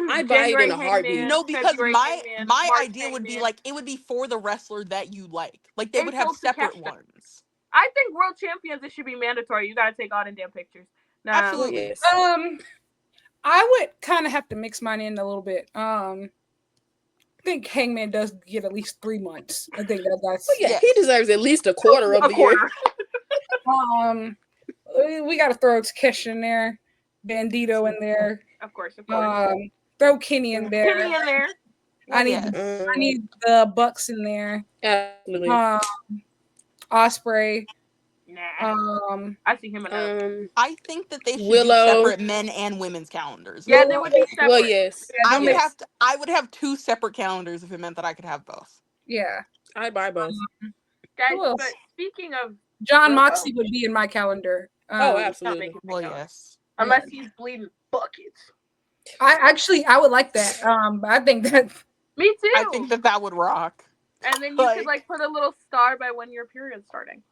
I buy it in a heartbeat. No, because my idea would be like it would be for the wrestler that you like. Like they would have separate ones. I think world champions, it should be mandatory. You gotta take all the damn pictures. Absolutely. Yes. I would kind of have to mix mine in a little bit. I think Hangman does get at least 3 months. I think that's. He deserves at least a quarter of the year. We got to throw Takeshi in there, Bandito in there. Of course. Throw Kenny in there. I need the Bucks in there. Absolutely. Osprey. Nah. I see him enough. I think that they should do separate men and women's calendars. Yeah, they would be separate. Well, yes. Yeah, I would have 2 separate calendars if it meant that I could have both. Yeah. I'd buy both. Guys, but speaking of John Moxley would be in my calendar. Absolutely. Well, yes. Unless he's bleeding buckets. I would like that. I think that. Me too. I think that would rock. And then you could put a little star by when your period's starting.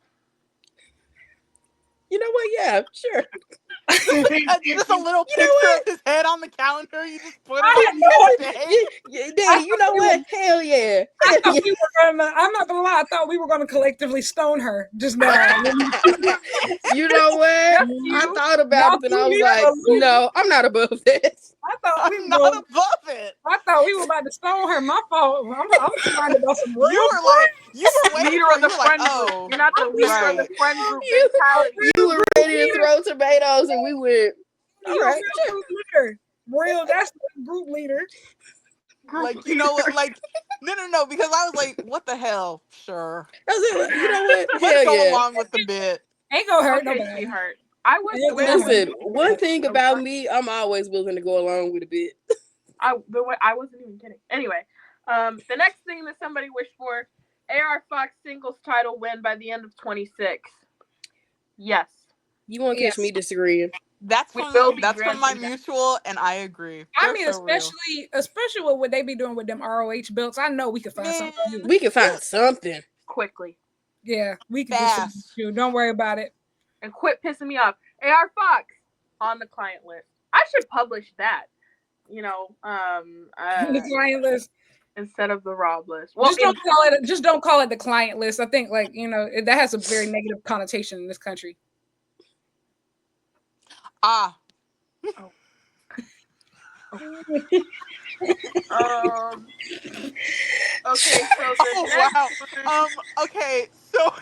You know what? Yeah, sure. Just a little picture of his head on the calendar. You just put it on the day. You know what? Hell yeah. I'm not gonna lie. I thought we were gonna collectively stone her just now. You know what? I thought about it and I was like, no, I'm not above this. I'm not above it. I thought we were about to stone her. My fault. I'm trying about some real. You were leader of the friend group. You're not the leader of the friend group. You were ready to throw tomatoes and we went. All right, sure. Real, that's the group leader. Like, you know what? Like, no, because I was like, what the hell? Sure. You know what? Let's go along with the bit. Ain't gonna hurt nobody. Listen, one thing about me, I'm always willing to go along with a bit. I wasn't even kidding. Anyway, the next thing that somebody wished for, AR Fox singles title win by the end of 26. Yes. You won't catch me disagreeing. That's from my mutual, and I agree. I mean, especially with what they be doing with them ROH belts. I know we could find something. We could find something quickly. Yeah, we can do something. Don't worry about it. And quit pissing me off. AR Fox on the client list. I should publish that. The client list instead of the Rob list. Well, just don't call it the client list. I think that has a very negative connotation in this country. Okay, so okay, so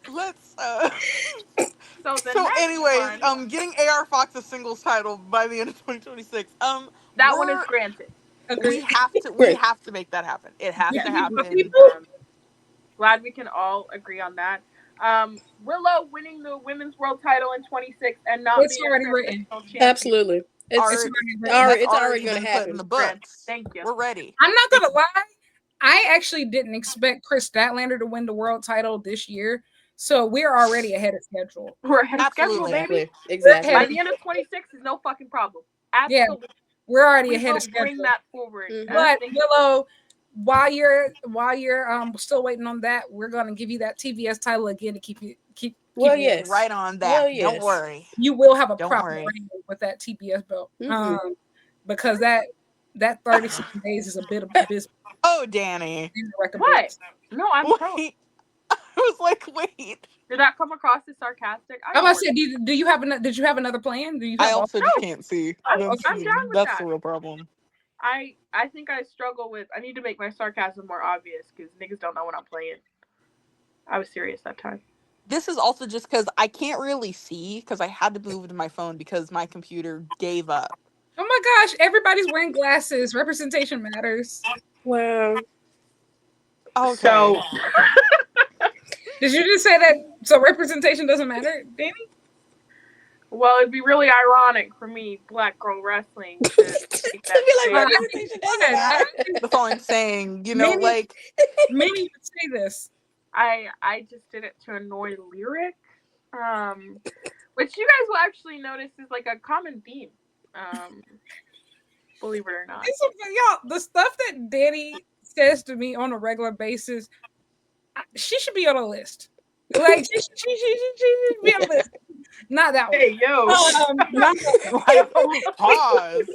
let's so anyways, getting AR Fox a singles title by the end of 2026. That one is granted. We have to make that happen. It has to happen. Glad we can all agree on that. Willow winning the women's world title in 26 and not It's being already a written. champion. Absolutely. It's already going to happen. The books. Thank you. We're ready. I'm not gonna lie. I actually didn't expect Chris Statlander to win the world title this year, so we're already ahead of schedule. We're ahead of schedule, baby. Exactly. By the end of 26 is no fucking problem. Absolutely. Yeah, we're already ahead of schedule. Bring that forward. But Willow, while you're still waiting on that, we're gonna give you that TBS title again to keep you right on that. Don't worry. You will have a proper reign with that TBS belt. Because that 37 days is a bit of abysmal. Oh, Danny. What? No, I'm pro. I was like, wait. Did that come across as sarcastic? I was about to say, did you have another plan? Do you have I also can't see. I'm down with that's the real problem. I think I struggle with. I need to make my sarcasm more obvious because niggas don't know what I'm playing. I was serious that time. This is also just because I can't really see because I had to move to my phone because my computer gave up. Oh my gosh, everybody's wearing glasses. Representation matters. Wow. Okay. So, did you just say that? So representation doesn't matter, Danny? Well, it'd be really ironic for me, Black Girl Wrestling, to take that be like representation doesn't matter. That's all I'm saying. You know, maybe you would say this. I just did it to annoy Lyric, which you guys will actually notice is like a common theme. Believe it or not. Y'all, the stuff that Danny says to me on a regular basis, she should be on a list. Like she should be on a list. Not that one. Hey yo. Not that one. Pause.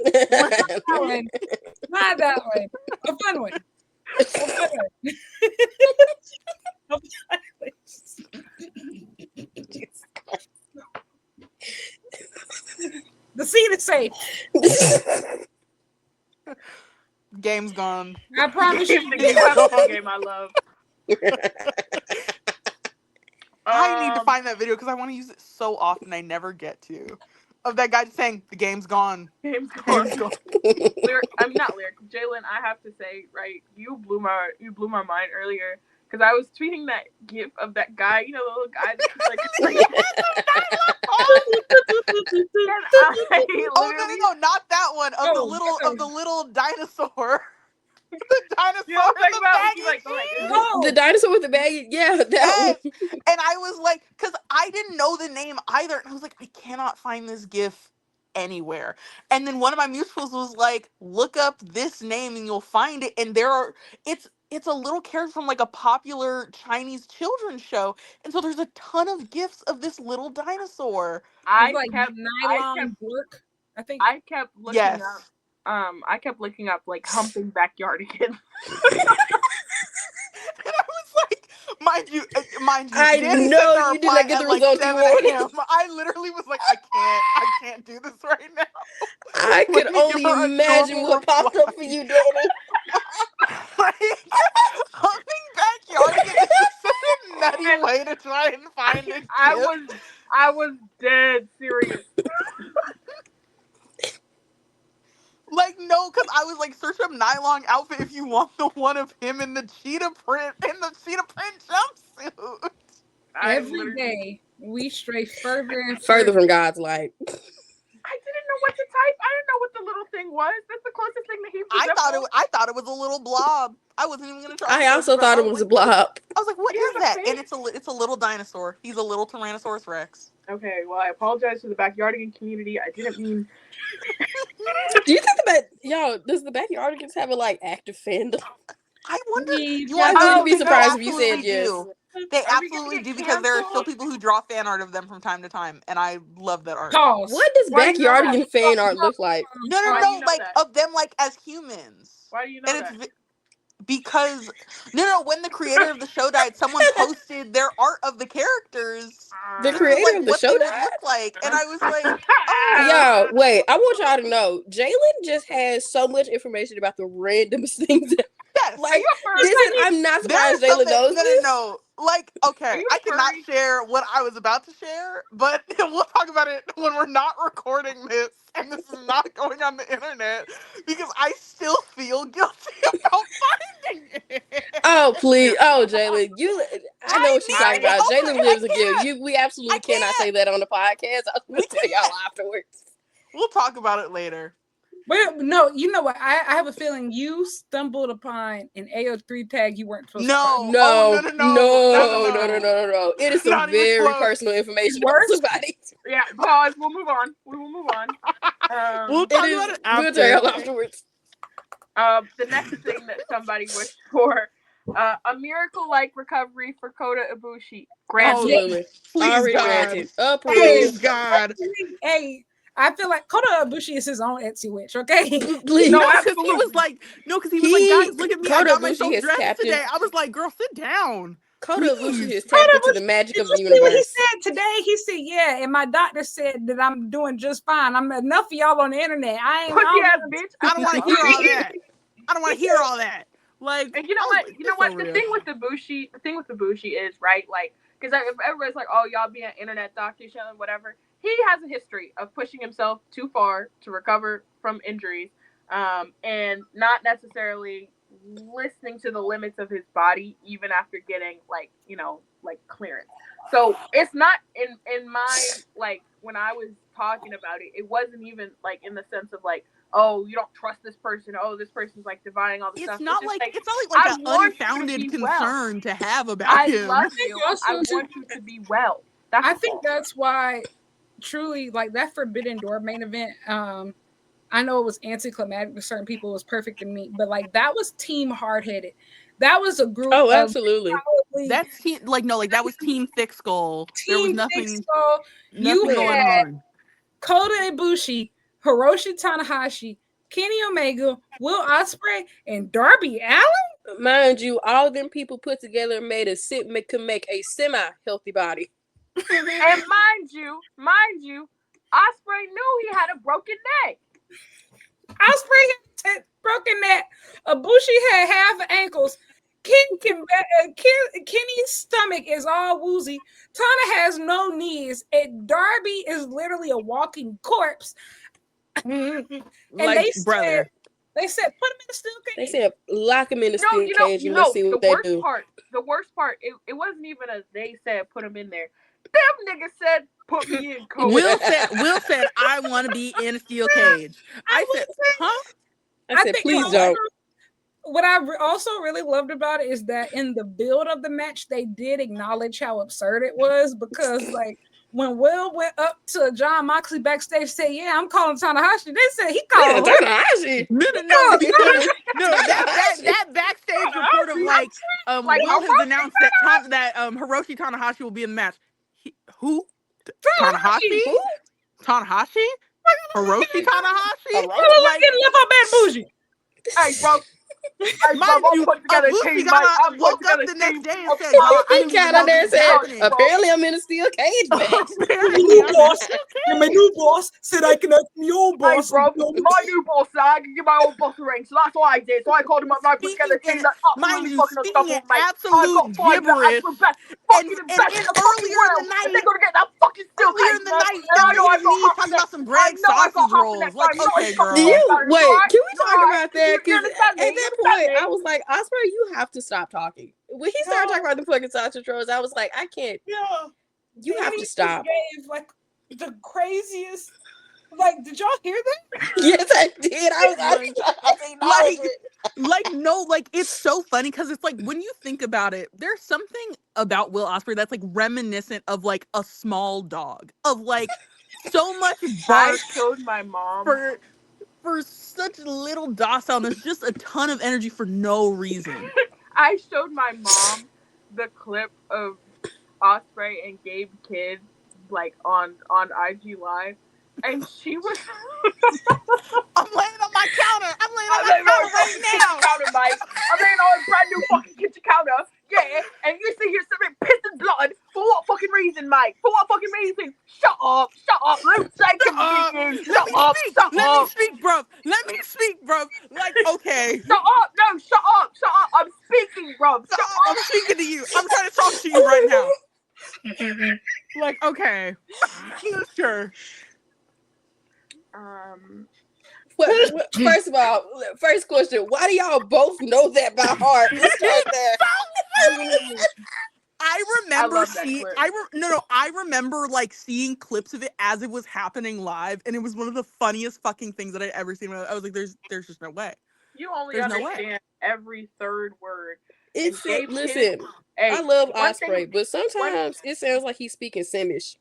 Not that one. A fun one. The scene is safe. Game's gone. I promise you. The game I love. I need to find that video because I want to use it so often I never get to. Of that guy just saying, the game's gone. Game's gone. I'm not Lyric. Jalen, I have to say, right, you blew my mind earlier. Because I was tweeting that gif of that guy, you know, the little guy that's like, no, not that one. Of the little dinosaur. The dinosaur you know with the baggy the dinosaur with the baggy, that one. And I was like, because I didn't know the name either. And I was like, I cannot find this gif anywhere. And then one of my mutuals was like, look up this name and you'll find it. And it's a little character from like a popular Chinese children's show. And so there's a ton of gifs of this little dinosaur. I kept looking up like humping backyardigans. And I was like, mind you, I know you did not get the results you wanted. I literally was like, I can't do this right now. I could only imagine what popped up for you, Danny. Like, humping backyardigans is such a nutty way to try and find it. I was dead serious. Like, no, because I was like, search up nylon outfit if you want the one of him in the cheetah print jumpsuit. Every day we stray further and further from God's light. I didn't know what to type. I didn't know what the little thing was. That's the closest thing that he. I thought it was a little blob. I wasn't even gonna try. I also thought it was a blob. I was like, "What is that?" And it's a little dinosaur. He's a little Tyrannosaurus Rex. Okay, well, I apologize to the backyardigan community. I didn't mean. Do you think does the backyardigans have a like active fandom? I wonder. I wouldn't be surprised if you said yes. They absolutely do because there are still people who draw fan art of them from time to time, and I love that art. What does backyardigan fan art look like? No, like of them like as humans. Why do you know that? Because when the creator of the show died, someone posted their art of the characters. The creator of the show died? Look like, and I was like, yo, wait, I want y'all to know, Jalen just has so much information about the randomest things. Yes, like I'm not surprised Jalen knows this. No, like, okay, I cannot share what I was about to share, but we'll talk about it when we're not recording this and this is not going on the internet because I still feel guilty about finding it. Oh please, Jalen, I know what she's talking about. Jalen lives again. We absolutely cannot say that on the podcast. I'll tell y'all afterwards. We'll talk about it later. But no, you know what? I have a feeling you stumbled upon an AO3 tag you weren't supposed to. No. It is some very personal information about somebody. Yeah, pause. We'll move on. We will move on. We'll talk about it after. We'll tell y'all afterwards. The next thing that somebody wished for, a miracle-like recovery for Kota Ibushi. Absolutely. Please, granted. Please, God. Hey, I feel like Kota Ibushi is his own Etsy witch, okay? Please. No, because he was like, guys, look at me. I got myself dressed today. I was like, girl, sit down. Kota Ibushi has tapped into the magic of the universe. What he said today, he said, yeah, and my doctor said that I'm doing just fine. I'm enough of y'all on the internet. I don't want to hear all that. I don't want to hear all that. Like, and you know what? The thing with Ibushi is, right, like, because everybody's like, oh, y'all being internet doctor, whatever. He has a history of pushing himself too far to recover from injuries, and not necessarily listening to the limits of his body, even after getting clearance. So it's not in my, like, when I was talking about it, it wasn't even like in the sense of like, oh, you don't trust this person. Oh, this person's like dividing all the stuff. It's not like an unfounded concern to have about him. I love you. I want you to be well. I think that's why, truly, like that Forbidden Door main event. I know it was anticlimactic to certain people. It was perfect to me, but like that was team hard-headed. That was a group. Oh, absolutely. That's that was Team Thick Skull. There was nothing going on. Kota Ibushi, Hiroshi Tanahashi, Kenny Omega, Will Ospreay, and Darby Allin. Mind you, all of them people put together could make a semi-healthy body. And mind you, Ospreay knew he had a broken neck. Ospreay had broken neck. Ibushi had half ankles. Kenny's stomach is all woozy. Tana has no knees. And Darby is literally a walking corpse. And like, brother. They said, put him in a steel cage. They said, lock him in a steel cage and let's see what they do. The worst part, it wasn't even a they said, put him in there. Them niggas said, put me in, coach. Will said, I want to be in a steel cage. I said, huh? I said, please don't. What I also really loved about it is that in the build of the match, they did acknowledge how absurd it was, because like when Will went up to John Moxley backstage, said, "Yeah, I'm calling Tanahashi." They said he called Tanahashi. No. That backstage report of Will has announced that Hiroshi Tanahashi will be in the match. Who? Tanahashi? Who? Tanahashi? Hiroshi Tanahashi? Getting left up bad bougie. Hey, bro. Mind you, I woke up the next day and said, he got on there and said, apparently I'm in a steel cage match. My new boss said I can act my own boss. Hey, bro, my new boss said I can give my own boss a ring, so that's what I did. So I called him up and I put together a team that's absolutely fucking unstoppable, mate. Absolute gibberish. And earlier in the night, they're gonna get that fucking steel cage. I know I got talking about some bread sausage rolls. Like, okay, girl. Wait, can we talk about that? Because at that point, I was like, Ospreay, you have to stop talking. When he started talking about the fucking sausage rolls, I was like, I can't. Yeah. You have to stop. Gave, like, the craziest. Like, did y'all hear that? Yes, I did. It's so funny because it's like when you think about it, there's something about Will Ospreay that's like reminiscent of like a small dog, of like so much bark. I showed my mom for such little docileness, just a ton of energy for no reason. I showed my mom the clip of Ospreay and Gabe Kidd like on IG Live. And she was. I'm laying on my counter. I'm laying on my counter right now. Counter, Mike. I'm laying on a brand new fucking kitchen counter. Yeah, and you sit here sipping piss and blood for what fucking reason, Mike? For what fucking reason? Shut up. Luke, Shut up. Let me speak, bro. Like, okay. Shut up. No, shut up. I'm speaking, bro. Shut up. I'm speaking to you. I'm trying to talk to you right now. Like, okay. Sure. First of all, first question: why do y'all both know that by heart? Let's start there. I remember like seeing clips of it as it was happening live, and it was one of the funniest fucking things that I'd ever seen. I was like, "There's just no way." You only understand every third word. Listen, I love Osprey, but sometimes it sounds like he's speaking Simish.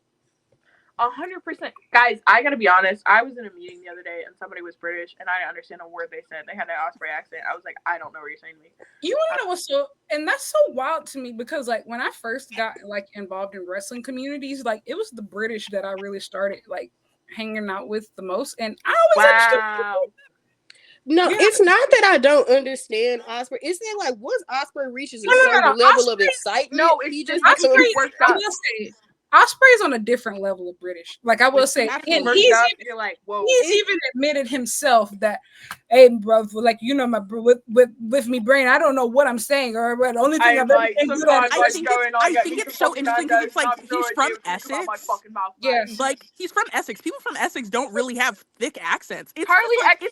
100%. Guys, I gotta be honest. I was in a meeting the other day and somebody was British and I didn't understand a word they said. They had an Osprey accent. I was like, I don't know what you're saying to me. You want to know what's and that's so wild to me because like when I first got like involved in wrestling communities, like it was the British that I really started like hanging out with the most. And I always understood. No, it's not that I don't understand Osprey. It's that like once Osprey reaches a certain level of excitement, he just works out. Osprey's on a different level of British. Like I will say, and he's even admitted himself that, hey, bro, like my with me brain, I don't know what I'm saying or the only thing I've ever been good at. I think it's so interesting because it's like he's from Essex. Yes, like he's from Essex. People from Essex don't really have thick accents. It's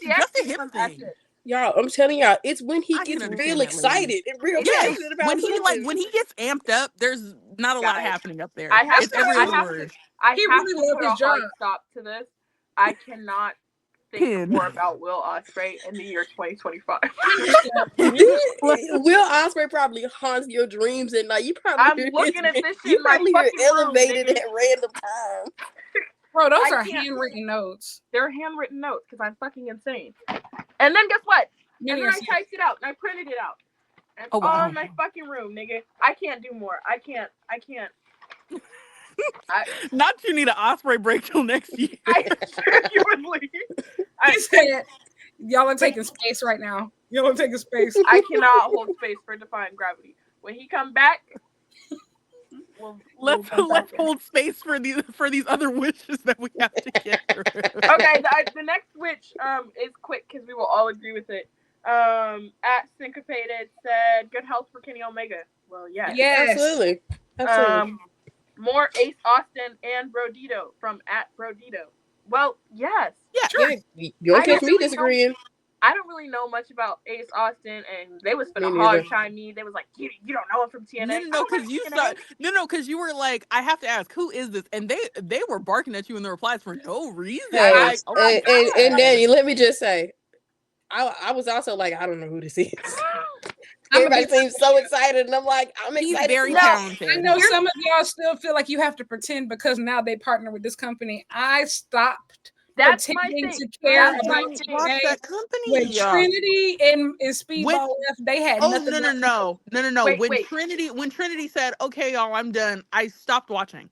just a hip thing. Y'all, I'm telling y'all, it's when he gets real excited and real passionate about when he gets amped up, there's not a lot happening up there. I have to put a hard stop to this. I cannot think more about Will Ospreay in the year 2025. Will Ospreay probably haunts your dreams at night. I'm looking at this shit. You probably hear elevated at random times. Bro, those are handwritten notes. They're handwritten notes because I'm fucking insane. And then guess what? And then I typed it out and I printed it out. And it's all in my fucking room, nigga. I can't do more. I can't. Not you need an Osprey break till next year. I genuinely. Y'all are taking space right now. Y'all are taking space. I cannot hold space for Defying Gravity. When he come back, let's hold space for these other wishes that we have to get through. Okay, the next wish is quick because we will all agree with it. At Syncopated said, "Good health for Kenny Omega." Well, yes, absolutely. More Ace Austin and Brodito from at Brodito. Well, yes, sure. You don't catch me disagreeing. I don't really know much about Ace Austin, and they was finna hard chime me. They was like, "You don't know him from TNA." Because you were like, "I have to ask, who is this?" And they were barking at you in the replies for no reason. Hey, and Danny, let me just say, I was also like, I don't know who this is. Everybody seems so excited, and I'm like, I'm excited. He's very talented. I know some of y'all still feel like you have to pretend because now they partner with this company. I stopped. That's my thing. To care about that company. When Trinity and Speedball left, they had nothing. No. When Trinity said, "Okay, y'all, I'm done," I stopped watching.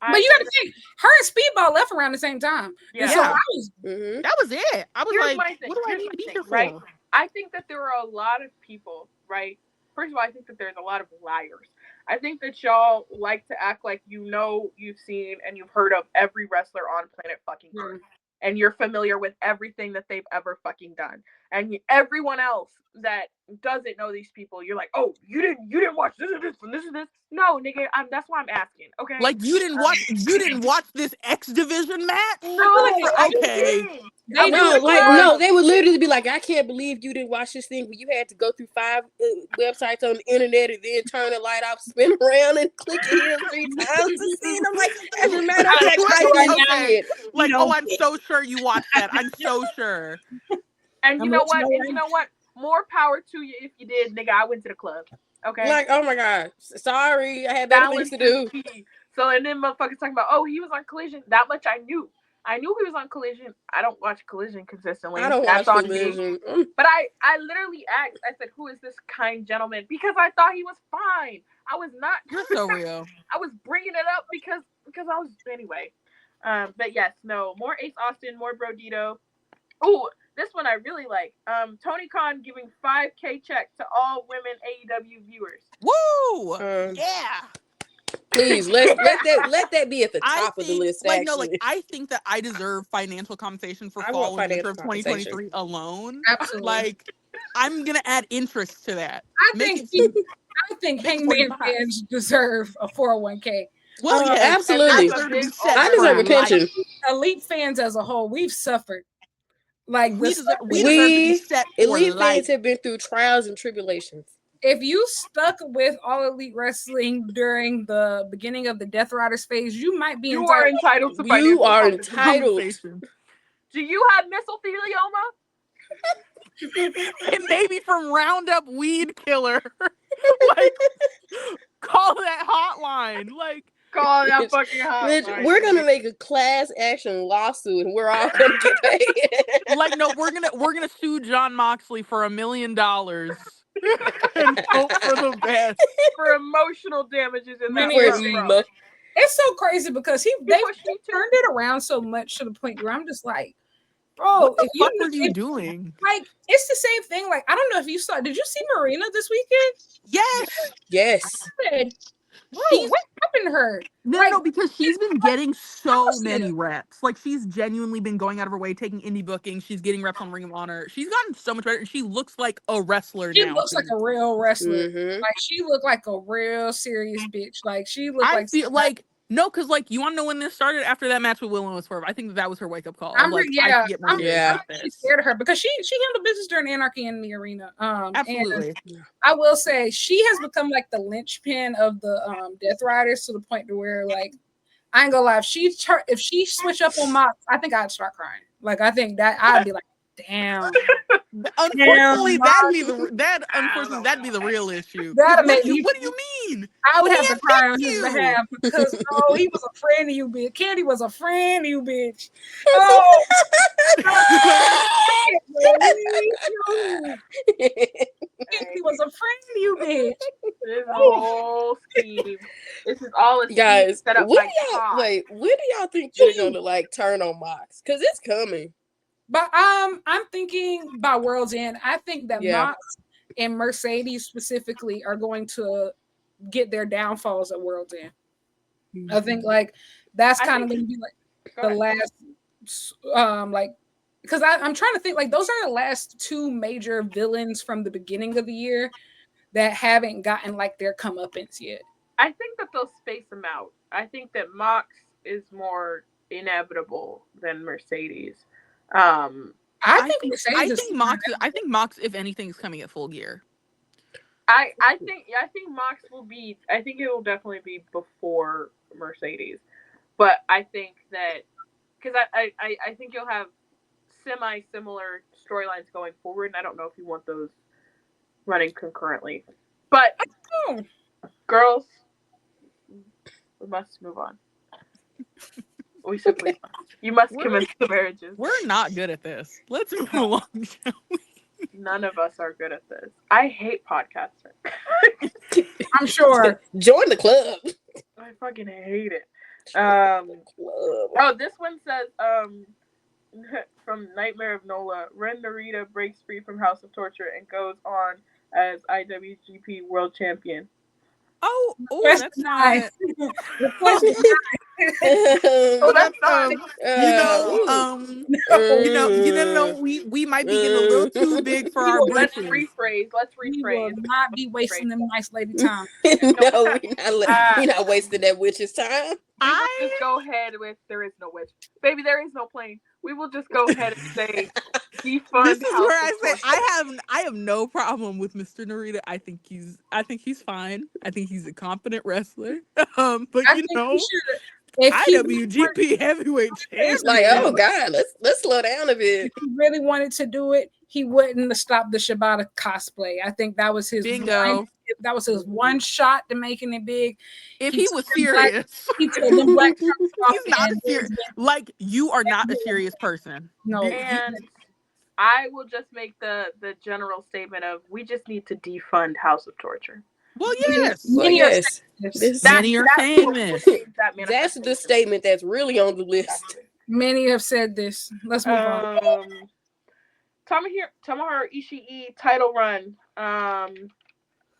But you got to think, her and Speedball left around the same time. Yeah, so that was it. I was like, "What do I need to be here for?" Right? I think that there are a lot of people, right? First of all, I think that there's a lot of liars. I think that y'all like to act like you've seen and you've heard of every wrestler on planet fucking Earth. And you're familiar with everything that they've ever fucking done. And everyone else that doesn't know these people, you're like, "Oh, you didn't watch this and this and this and this." No, nigga, that's why I'm asking. Okay. Like you didn't watch this X Division match? No, okay. No, they would literally be like, "I can't believe you didn't watch this thing where you had to go through 5 websites on the internet and then turn the light off, spin around, and click it here 3 times to see." And I'm like, as a matter of fact, I did. Like, I'm so sure you watched that. I'm so sure. And you know what? More power to you if you did, nigga. I went to the club. Okay. Like, oh my god, sorry, I had better things to do. So and then motherfuckers talking about, "Oh, he was on Collision." That much I knew. I knew he was on Collision. I don't watch Collision consistently. I don't watch Collision. But I literally asked. I said, "Who is this kind gentleman?" Because I thought he was fine. I was not. You're so real. I was bringing it up because I was anyway. But yes, no more Ace Austin, more Brodito. Ooh, this one I really like. Tony Khan giving $5,000 check to all women AEW viewers. Woo! Yeah. Please let that be at the top of the list. I think that I deserve financial compensation for fall and winter of 2023 alone. Absolutely. Like, I'm gonna add interest to that. I think Hangman fans deserve a 401k. Well, yeah, absolutely. I deserve a pension. Elite fans as a whole, we've suffered. Like we elite fans have been through trials and tribulations. if you stuck with All Elite Wrestling during the beginning of the Death Riders phase, you might be entitled to financial You are compensation. Do you have mesothelioma? It may be from Roundup Weed Killer. Like, call that hotline. Like, call that fucking hotline. Bitch, we're gonna make a class action lawsuit, and we're all gonna get paid. Like, no, we're gonna sue John Moxley for $1 million and hope for the best. For emotional damages in that world. It's so crazy because they turned it around so much to the point where I'm just like, bro, what the fuck were you doing? Like, it's the same thing. Like, I don't know if you saw. Did you see Marina this weekend? Yes. Bro, what happened to her? No, because she's been getting so many reps. Like, she's genuinely been going out of her way, taking indie bookings. She's getting reps on Ring of Honor. She's gotten so much better, and she looks like a wrestler now. She looks like a real wrestler. Like, she looked like a real serious bitch. Like, she looked like no, because like you want to know when this started after that match with Willow and Swerve. I think that was her wake up call. I'm scared of her because she handled business during Anarchy in the arena. Absolutely. And I will say she has become like the linchpin of the Death Riders to the point to where, like, I ain't gonna lie, if she switch up on Mox, I think I'd start crying. Like, I think that I'd be like, damn. Unfortunately, that'd be the real issue. What do you mean? I would have to cry on his behalf because he was a friend of you, bitch. Candy was a friend of you, bitch. Oh, Candy was a friend of you, bitch. This whole scheme. This is all a scheme set up when do y'all think they're gonna like turn on Mox? Because it's coming. But I'm thinking by World's End. I think that Mox and Mercedes specifically are going to get their downfalls at World's End. I think like that's kind of going to be like the last, because I'm trying to think like those are the last two major villains from the beginning of the year that haven't gotten like their comeuppance yet. I think that they'll space them out. I think that Mox is more inevitable than Mercedes. I think Mox, if anything, is coming at full gear. I think Mox will be. I think it will definitely be before Mercedes, but I think that because I think you'll have semi-similar storylines going forward, and I don't know if you want those running concurrently. But girls, we must move on. We simply you must commence the marriages. We're not good at this. Let's move along, shall we? None of us are good at this. I hate podcasting. I'm sure. Join the club. I fucking hate it. Oh, this one says from Nightmare of Nola, Ren Narita breaks free from House of Torture and goes on as IWGP World Champion. Oh, that's nice. We might be getting a little too big for our Let's britches. rephrase. We will not be wasting them nice lady time. No, we're not wasting that witch's time. Just go ahead with there is no witch. Baby, there is no plane. We will just go ahead and say defund. This is where I say I have no problem with Mr. Narita. I think he's fine. I think he's a competent wrestler. But IWGP heavyweight champion. Like, oh God, let's slow down a bit. If he really wanted to do it, he wouldn't have stopped the Shibata cosplay. I think that was his bingo. That was his one shot to making it big. If he was serious, he told them black. He's not a serious. Like, you are not a serious person. No. And I will just make the general statement of we just need to defund House of Torture. Well, yes. Many are saying this. That's the statement that's really on the list. Many have said this. Let's move on. Tomohiro Ishii title run.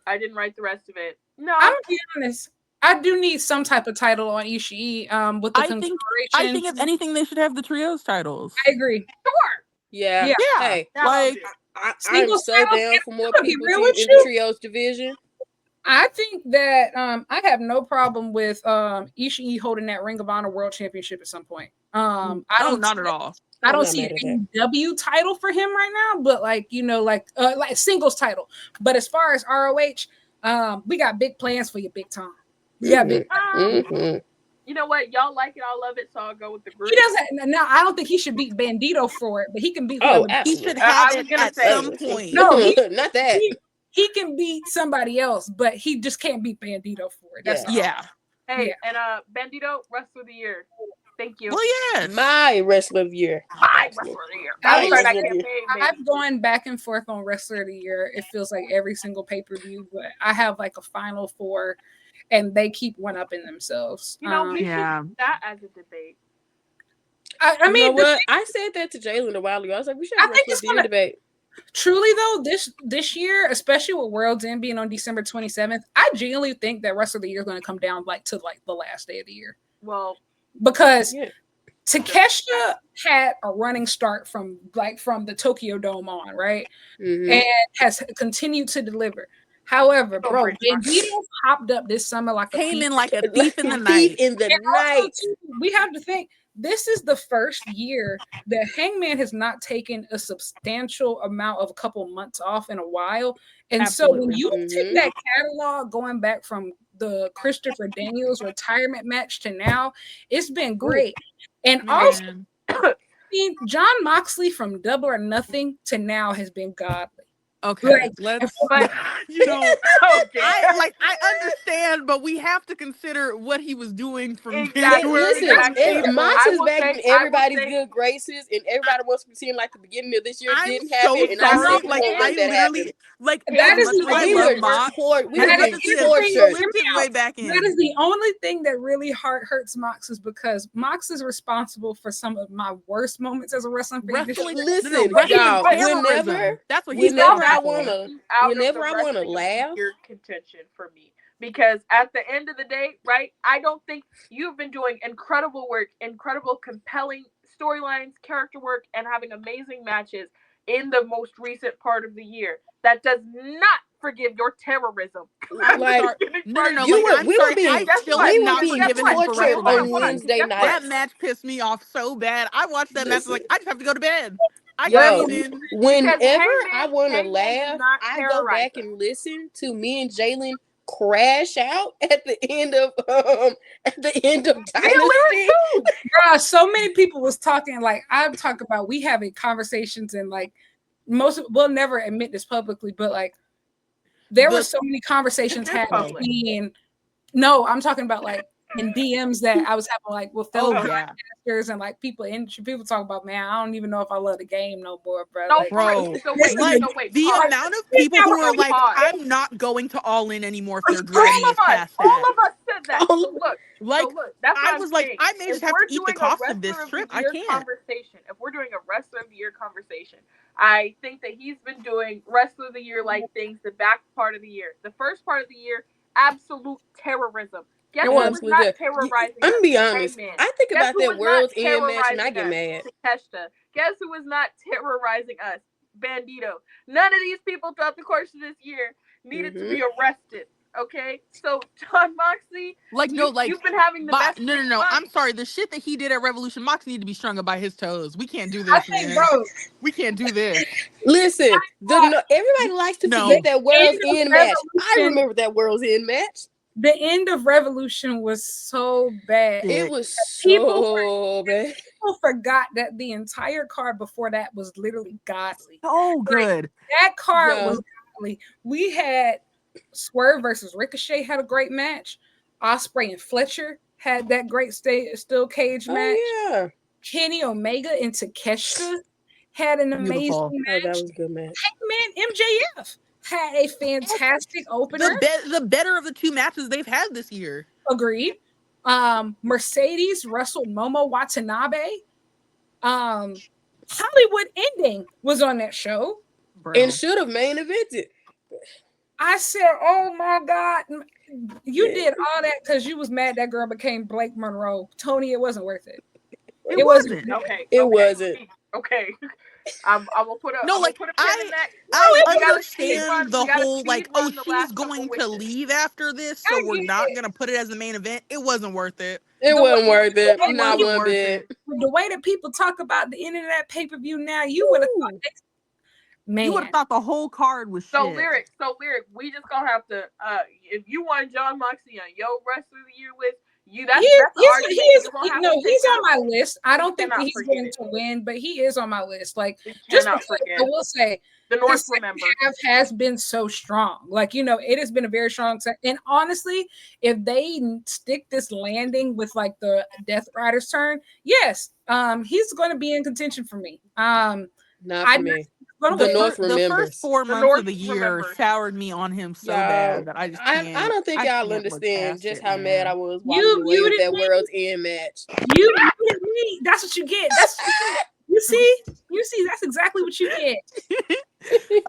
I didn't write the rest of it. No, I'm gonna be honest. I do need some type of title on Ishii. With the I think if anything, they should have the trios titles. I agree. Sure. Yeah. Hey, like I'm so down for more people in the trios division. I think that I have no problem with Ishii holding that Ring of Honor World Championship at some point. I don't not at all. I don't see an AEW title for him right now, but like singles title. But as far as ROH, we got big plans for you, big time. We got big. You know what? Y'all like it, I love it, so I'll go with the group. He doesn't. Now, I don't think he should beat Bandito for it, but he can beat. He should have it at some point. No, not that. He can beat somebody else, but he just can't beat Bandito for it. That's Hey, and Bandito, Wrestler of the Year. Thank you. Well, yes. My Wrestler of the Year. My Wrestler of the Year. I'm going back and forth on Wrestler of the Year. It feels like every single pay-per-view, but I have like a final four, and they keep one-upping themselves. You know, we should do that as a debate. I mean, you know what? I said that to Jalen a while ago. I was like, we should have a debate. Truly though, this year, especially with World's End being on December 27th, I genuinely think that Wrestler of the Year is going to come down to the last day of the year. Well, because Takeshita had a running start from the Tokyo Dome on, right? And has continued to deliver. However, bro, Bandito popped up this summer came in like a thief in the night. We have to think this is the first year that Hangman has not taken a substantial amount of a couple months off in a while. And so when you take that catalog going back from the Christopher Daniels retirement match to now, it's been great. And also, John Moxley from Double or Nothing to now has been godly. Okay, let's. You know, I understand, but we have to consider what he was doing from January. Listen, Mox is back in everybody's good graces, and everybody wants to seem like the beginning of this year didn't happen. And I literally, that is the only thing that really hurts Mox is because Mox is responsible for some of my worst moments as a wrestling fan. Listen, y'all, that's what he's whenever I wanna laugh, your contention for me, because at the end of the day, right? I don't think you've been doing incredible work, incredible, compelling storylines, character work, and having amazing matches in the most recent part of the year. That does not forgive your terrorism. We were being tortured on Wednesday night. That match pissed me off so bad. I watched that match like I just have to go to bed. Whenever I want to laugh, I go back and listen to me and Jalen crash out at the end of Dynasty. Bro, so many people was talking I'm talking about we having conversations and we'll never admit this publicly, but there were so many conversations had between. No, I'm talking about in DMs that I was having with fellow podcasters and people talk about, man, I don't even know if I love the game no more, bro. The amount of people who are I'm not going to All In anymore if they're dragging us past that. All of us said that. Look, that's I was like, I may just have to eat the cost of this trip. I can't. If we're doing a Wrestler of the Year conversation, I think that he's been doing Wrestler of the Year things the back part of the year. The first part of the year, absolute terrorism. Guess who was not terrorizing I'm gonna be honest. Hangman. I think about that World's End match and I get mad. Takeshita. Guess who was not terrorizing us? Bandito. None of these people throughout the course of this year needed to be arrested. Okay, so John Moxley, you've been having the best. No. I'm sorry. The shit that he did at Revolution, Mox needed to be strung up by his toes. We can't do this, man. We can't do this. Listen, everybody likes to forget that World's End match. I remember that World's End match. The end of Revolution was so bad. It was so bad. People forgot that the entire card before that was literally godly. Oh, good. That card was godly. We had Swerve versus Ricochet had a great match. Ospreay and Fletcher had that great steel cage match. Yeah. Kenny Omega and Takeshita had an amazing match. That was a good match. Hangman MJF had a fantastic opener. The better of the two matches they've had this year. Agreed. Mercedes wrestled Momo Watanabe. Hollywood Ending was on that show. Bro. And should have main evented. I said, oh my God. You did all that because you was mad that girl became Blake Monroe. Tony, it wasn't worth it. It wasn't. Okay. It wasn't. Okay. I will put a put a pin in that. I understand the whole she's going to leave after this, so we're not gonna put it as the main event. It wasn't worth it. It wasn't worth it. Not one bit. The way that people talk about the end of that pay-per-view now, you would have thought, man, you would have thought the whole card was so shit. Lyric, we just gonna have to if you want John Moxley on your Wrestler of the Year list, he's on my list. I don't think that he's going to win, but he is on my list. Like, just because I will say the North half has been so strong. Like, it has been a very strong set. And honestly, if they stick this landing with like the Death Rider's turn, yes, he's going to be in contention for me. Not for me. The first 4 months of the year soured me on him so bad that I just can't. I don't think y'all understand just how mad I was watching that World's End match. That's what you get. You see, that's exactly what you get.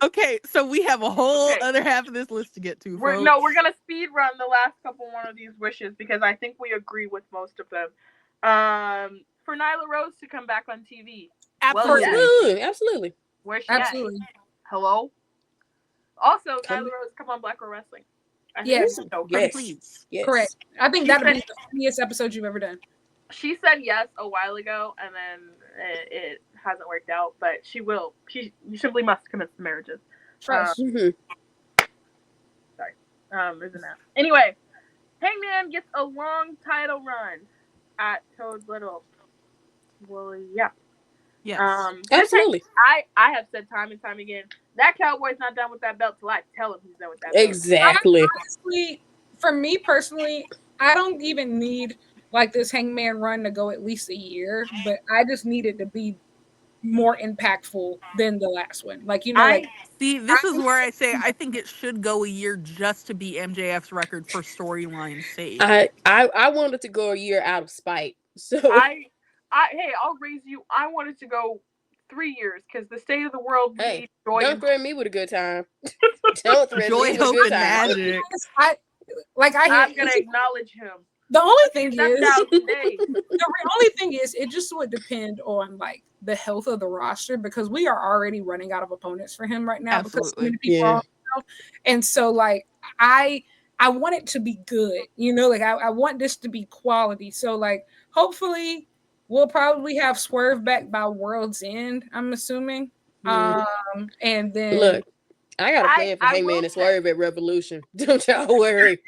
Okay, so we have a whole other half of this list to get to. We're gonna speed run the last one of these wishes because I think we agree with most of them. For Nyla Rose to come back on TV. Absolutely. Where's she at? Hello? Also, Nyla Rose come on Black Girl Wrestling. Yes. Please. Yes. Correct. I think that'll be the funniest episode you've ever done. She said yes a while ago, and then it hasn't worked out, but she will. You simply must commence the marriages. Sorry. Isn't that? Anyway, Hangman gets a long title run at Toad Little. Well, yeah. Yes. Absolutely. I have said time and time again, that cowboy's not done with that belt till I tell him he's done with that belt. Exactly. Honestly, for me personally, I don't even need like this Hangman run to go at least a year, but I just need it to be more impactful than the last one. Like, this is where I say I think it should go a year just to be MJF's record for storyline's sake. I wanted to go a year out of spite. So I'll raise you. I wanted to go 3 years because the state of the world needs joy. Don't threaten me with a good time. Don't threaten joy, me with hope, a good and time. magic. I'm gonna acknowledge him. The only thing is, it just would depend on like the health of the roster because we are already running out of opponents for him right now. Absolutely. Because so many people are out. And so like I want it to be good, I want this to be quality. So like hopefully we'll probably have Swerve back by World's End, I'm assuming. And then look, I got a plan for Hangman and Swerve at Revolution. Don't y'all worry.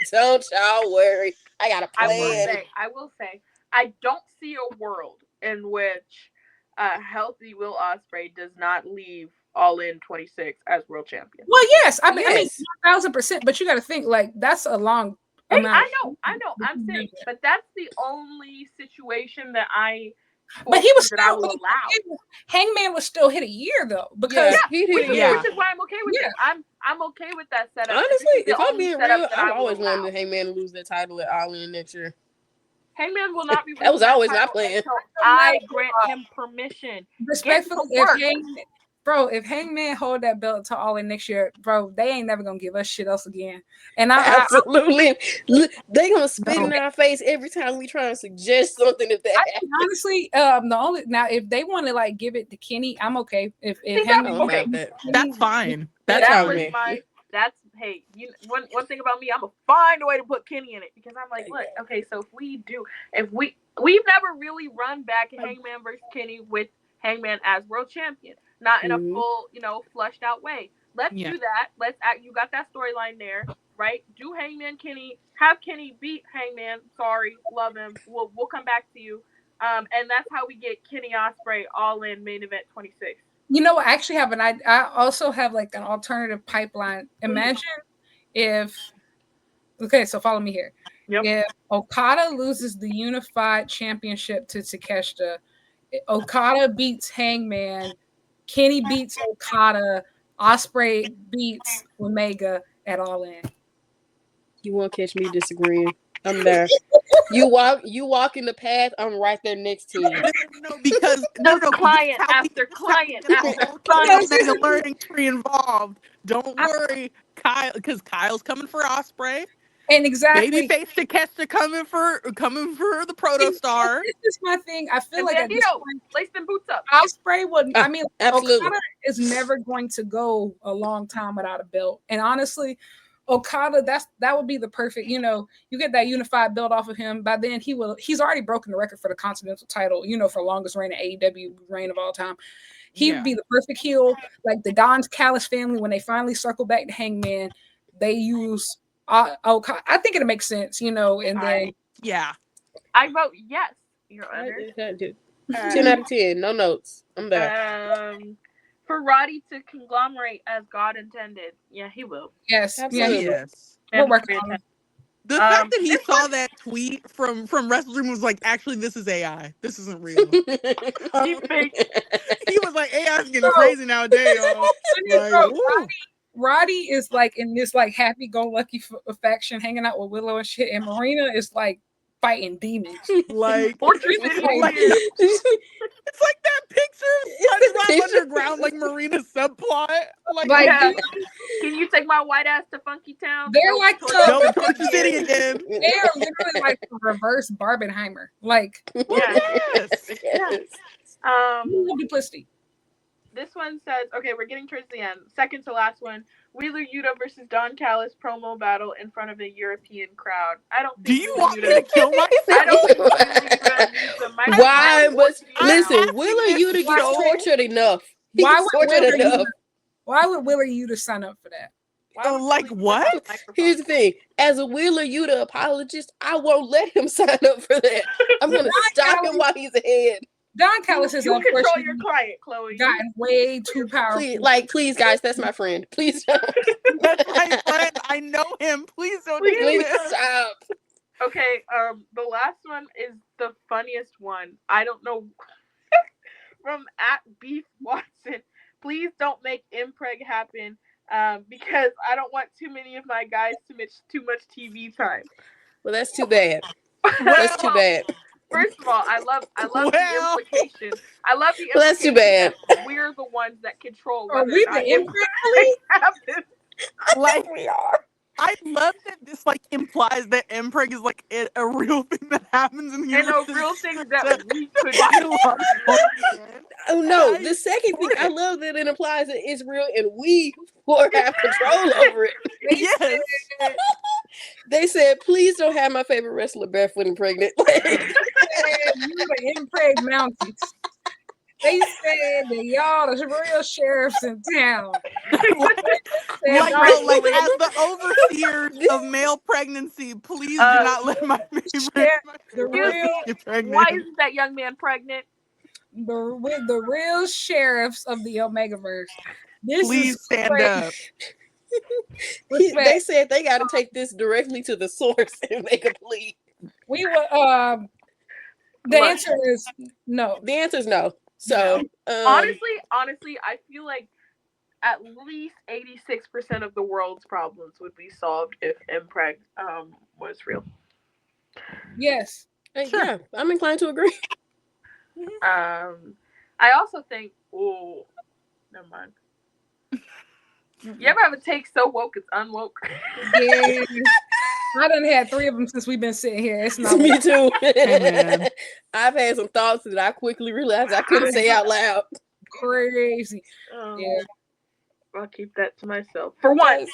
I got a plan. I will say, I don't see a world in which healthy Will Ospreay does not leave All In 26 as world champion. Well, yes. I mean 1,000%. But you got to think like that's a long. I know. I'm serious, but that's the only situation that But he was still allow. Hangman was still hit a year though, because which is why I'm okay with it. I'm okay with that setup. Honestly, if I'm being real, I've always wanted Hangman to lose that title at All In next year. Hangman will not be. That was always my plan. I grant him permission. Respectfully, if Hangman hold that belt to All In next year, bro, they ain't never gonna give us shit else again. And absolutely, they gonna spit in our face every time we try to suggest something. If that honestly, if they want to like give it to Kenny, I'm okay. If Hangman, that's fine. One thing about me, I'm gonna find a way to put Kenny in it because I'm like, look, okay, so we've never really run back Hangman versus Kenny with Hangman as world champion. Not in a full, flushed out way. Let's do that. Let's act. You got that storyline there, right? Do Hangman Kenny, have Kenny beat Hangman. Sorry, love him. We'll come back to you. And that's how we get Kenny Ospreay All In main event 26. I actually have I also have like an alternative pipeline. Imagine so follow me here. Yep. If Okada loses the unified championship to Takeshita, Okada beats Hangman, Kenny beats Okada, Ospreay beats Omega at All In. You won't catch me disagreeing. I'm there. You walk in the path. I'm right there next to you. No, because client after client after client. There's a learning tree involved. Don't worry, Kyle, because Kyle's coming for Ospreay. And exactly, babyface Takeshita coming for the protostar. This is my thing. I feel like lace them boots up. Ospreay would. Absolutely. Okada is never going to go a long time without a belt. And honestly, Okada, that would be the perfect, you get that unified belt off of him. By then he's already broken the record for the Continental title, for longest reign of AEW reign of all time. He'd be the perfect heel, like the Don Callis family. When they finally circle back to Hangman, they use Okada. I think it'll make sense, and then I vote yes, Your Honor. 10 out of 10, no notes. I'm there. For Roddy to conglomerate as God intended. Yeah, he will. Yes. Absolutely. Yes. We're working on it. The fact that he saw that tweet from WrestleDream was like, actually, this is AI. This isn't real. He was like, AI's getting crazy nowadays, y'all. Like, Roddy is like in this like happy-go-lucky faction, hanging out with Willow and shit, and Marina is like fighting demons. Like, it's like that picture of SpongeBob Underground, like Marina subplot. Like can you take my white ass to Funky Town? They're like Torture City again. They're literally like the reverse Barbenheimer. Like, yes. Duplicity. This one says, okay, we're getting towards the end. Second to last one. Wheeler Yuta versus Don Callis promo battle in front of a European crowd. I don't think. Do you want me to kill myself? I don't think Wheeler Yuta needs a microphone. Why was listen? Wheeler Yuta gets tortured enough. Why would Wheeler Yuta sign up for that? Like what? Here's the thing. As a Wheeler Yuta apologist, I won't let him sign up for that. I'm gonna stop him while he's ahead. Don Callis is control your client, Chloe. Gotten way too powerful. Please, guys, that's my friend. Please don't. That's my friend. I know him. Please don't. Please stop. Okay. The last one is the funniest one. I don't know. From @Beef Watson. Please don't make Impreg happen. Because I don't want too many of my guys to miss too much TV time. Well, that's too bad. That's too bad. First of all, I love the implication. I love the implication. Well, that's too bad. We're the ones that control. Are we the happens. Like we are. I love that this like implies that Impreg is like a real thing that happens in the universe. And a real thing that we could do. Oh no! The second thing, I love that it implies that it's real and we have control over it. Yes. They said, "Please don't have my favorite wrestler barefoot and pregnant." You the Impreg Mountains. They said that y'all the real sheriffs in town. Like as the overseers of male pregnancy, please do not let my favorite pregnant. Why isn't that young man pregnant? With the real sheriffs of the Omegaverse. Please stand up. They said they got to take this directly to the source and make a plea. We were. The answer is no. The answer is no. So honestly, I feel like at least 86% of the world's problems would be solved if Impreg was real. Yes. Sure. Yeah, I'm inclined to agree. I also think. Oh, never mind. You ever have a take so woke it's unwoke? Yeah. I done had 3 of them since we've been sitting here. It's not me too. I've had some thoughts that I quickly realized I couldn't say out loud. Crazy. Yeah. I'll keep that to myself. For once.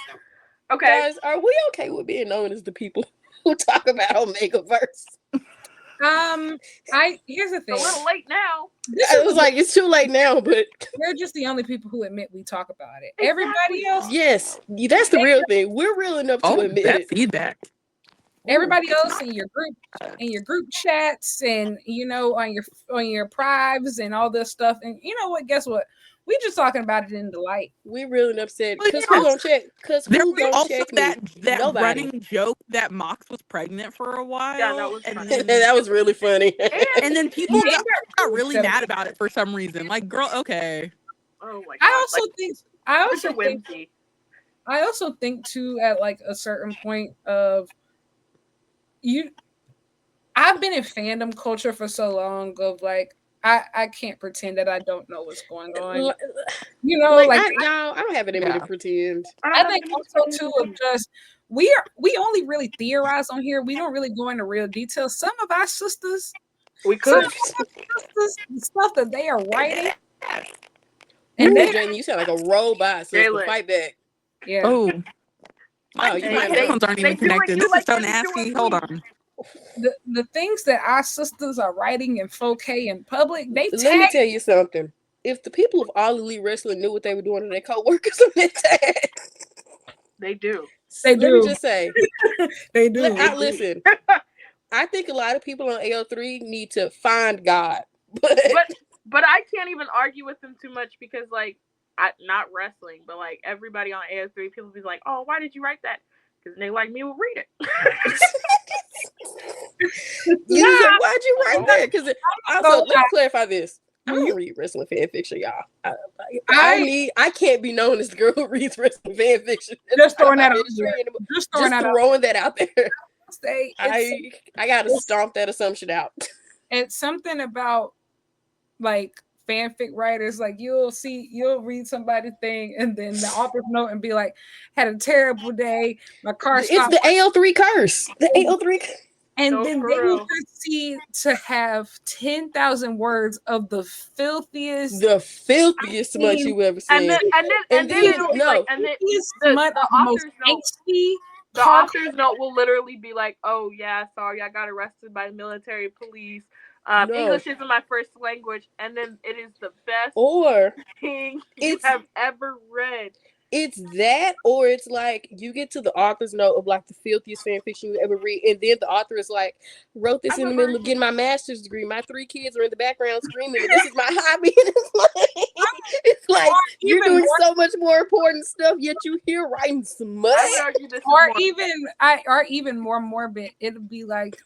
Okay. Guys, are we okay with being known as the people who talk about Omegaverse? Here's the thing. A little late now. It was like it's too late now, but we're just the only people who admit we talk about it. Everybody else, yes, that's the real thing. We're real enough to admit that it. Feedback. Everybody else in your group chats, and on your prives and all this stuff, and you know what? Guess what? We just talking about it in the light. We really upset because who gonna check? Because who gonna check that Nobody. Running joke that Mox was pregnant for a while. Yeah, that was funny. That was really funny. And then people got really mad about it for some reason. Like, girl, okay. Oh my god. I also think too at like a certain point of I've been in fandom culture for so long of like I can't pretend that I don't know what's going on. I don't have it in me to pretend. I think also too of just we only really theorize on here. We don't really go into real detail. Some of our sisters, we could the stuff that they are writing. And then you sound like a robot, so fight back. Yeah. Oh. My headphones aren't even connected. This is so nasty. Hold on. The things that our sisters are writing in 4K in public, let me tell you something. If the people of All Elite Wrestling knew what they were doing to their co-workers on that tag, they do. Let me just say, they do. Listen, I think a lot of people on AO3 need to find God, but I can't even argue with them too much because, like, not wrestling, but like everybody on AO3, people be like, "Oh, why did you write that?" Because they like me will read it. Why'd you write that? Because also, let me clarify this. I don't read wrestling fan fiction, y'all. I can't be known as the girl who reads wrestling fan fiction. Just throwing that out there. I gotta stomp that assumption out. It's something about like fanfic writers, like you'll read somebody's thing and then the author's note and be like, had a terrible day, my car stopped. It's the AO3 curse. The AO3 and then they will proceed to have 10,000 words of the filthiest smut you ever seen. And then the author's note will literally be like, "Oh yeah, sorry, I got arrested by military police. English isn't my first language," and then it is the best thing you have ever read. It's that, or it's like you get to the author's note of like the filthiest fan fiction you ever read, and then the author is like, wrote this in the middle of getting my master's degree. My 3 kids are in the background screaming, this is my hobby. And it's like you're doing so much more important stuff, yet you here writing smut. Or even more morbid, it'll be like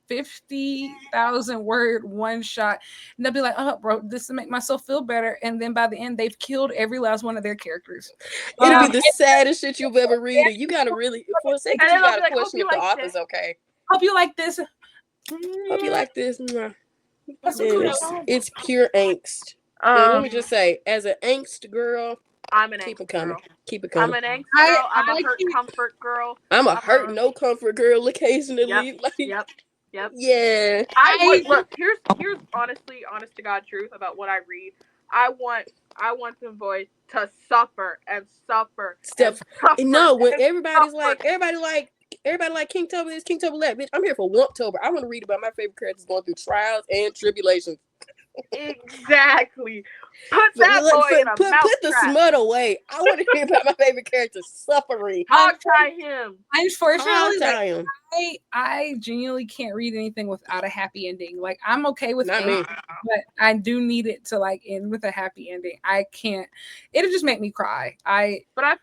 50,000 word one shot, and they'll be like, "Oh, bro, this will make myself feel better." And then by the end, they've killed every last one of their characters. It'll be the saddest shit you've ever read. And you gotta really, for a second, you gotta question if the author's okay. Hope you like this. Hope you like this. It's pure angst. And let me just say, as an angst girl, I'm an angst girl. Keep it coming. I'm an angst girl. I'm a hurt comfort girl. I'm a hurt no comfort girl occasionally. Yep. Yeah. Look. Here's honest to God truth about what I read. I want them boys to suffer and suffer. No, when everybody like King Tober is King Tober left. Bitch, I'm here for Wumptober. I want to read about my favorite characters going through trials and tribulations. Exactly. Put the smut away. I want to hear about my favorite character suffering. Hog tie him. Unfortunately, I genuinely can't read anything without a happy ending. Like, I'm okay with it, but I do need it to like end with a happy ending. I can't. It'll just make me cry.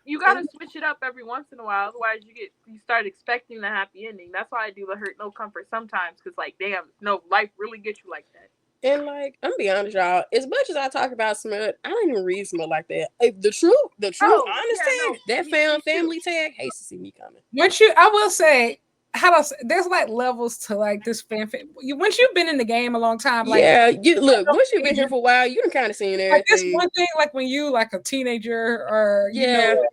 You gotta switch it up every once in a while. Otherwise, you start expecting the happy ending. That's why I do the hurt no comfort sometimes. Because like, damn, no, life really gets you like that. And like, I'm gonna be honest, y'all. As much as I talk about smut, I don't even read smut like that. The true, honest tag, that found family tag, hates to see me coming. I will say, there's like levels to like this fanfic. Once you've been in the game a long time, like once you've been here for a while, you done kind of seen everything. Like this one thing, like when you like a teenager or you know,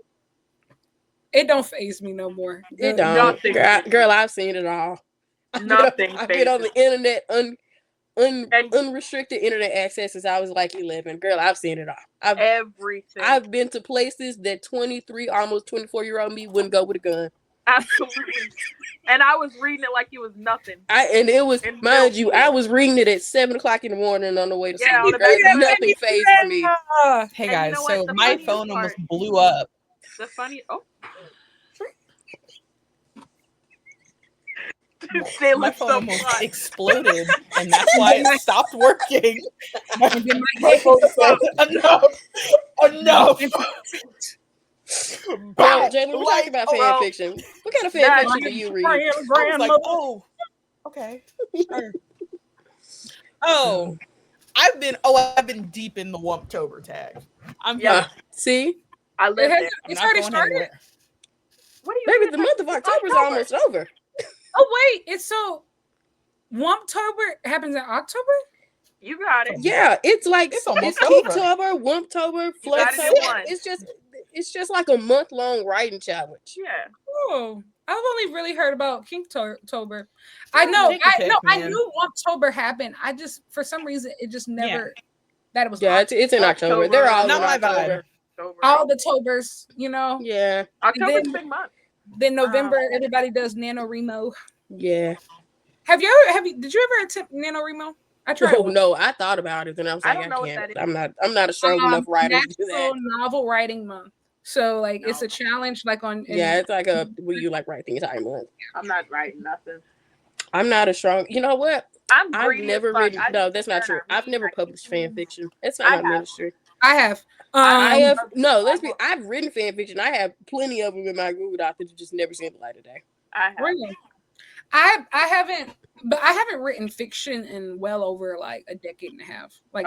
it don't faze me no more. It don't. Girl, I've seen it all. Nothing. I've been on the internet unrestricted internet access since I was like 11. Girl, I've seen it all. Everything. I've been to places that 23, almost 24-year-old me wouldn't go with a gun. Absolutely. And I was reading it like it was nothing. I was reading it at 7:00 in the morning on the way to sleep. Nothing phases me. Hey guys, so my phone almost blew up. The funny my phone almost exploded, and that's why it stopped working. My phone said, enough. Well, Jalen, we're talking about fan fiction. What kind of fan fiction do you read? I was like, okay. Sure. I've been deep in the Wumptober tag. See? I live there. It's already started. What do you Baby, the month of October is almost over. Oh wait, it's so Wumptober happens in October? You got it. Yeah, it's almost Kinktober, Wumptober, Fluttober. It's just like a month-long writing challenge. Yeah. Oh, I've only really heard about Kinktober. I knew Wumptober happened. For some reason, it just never that it was. Yeah, it's in October. They're all not in my October. vibe. all the Tobers, you know. Yeah. October's a big month. Then November, everybody does NaNoWriMo. Yeah. Did you ever attempt NaNoWriMo? I tried. No, I thought about it, and I was like, I can't. I'm not a strong enough writer to do that. National Novel Writing Month. So it's a challenge, like on. It's like will you like write the entire month? I'm not writing nothing. I'm not a strong. You know what? I've never written. No, that's not true. I've never published fan fiction. It's not my ministry. I have. I have no. I've written fan fiction. I have plenty of them in my Google Doc that just never seen the light of day. I have. Really? I haven't, but I haven't written fiction in well over like a decade and a half. Like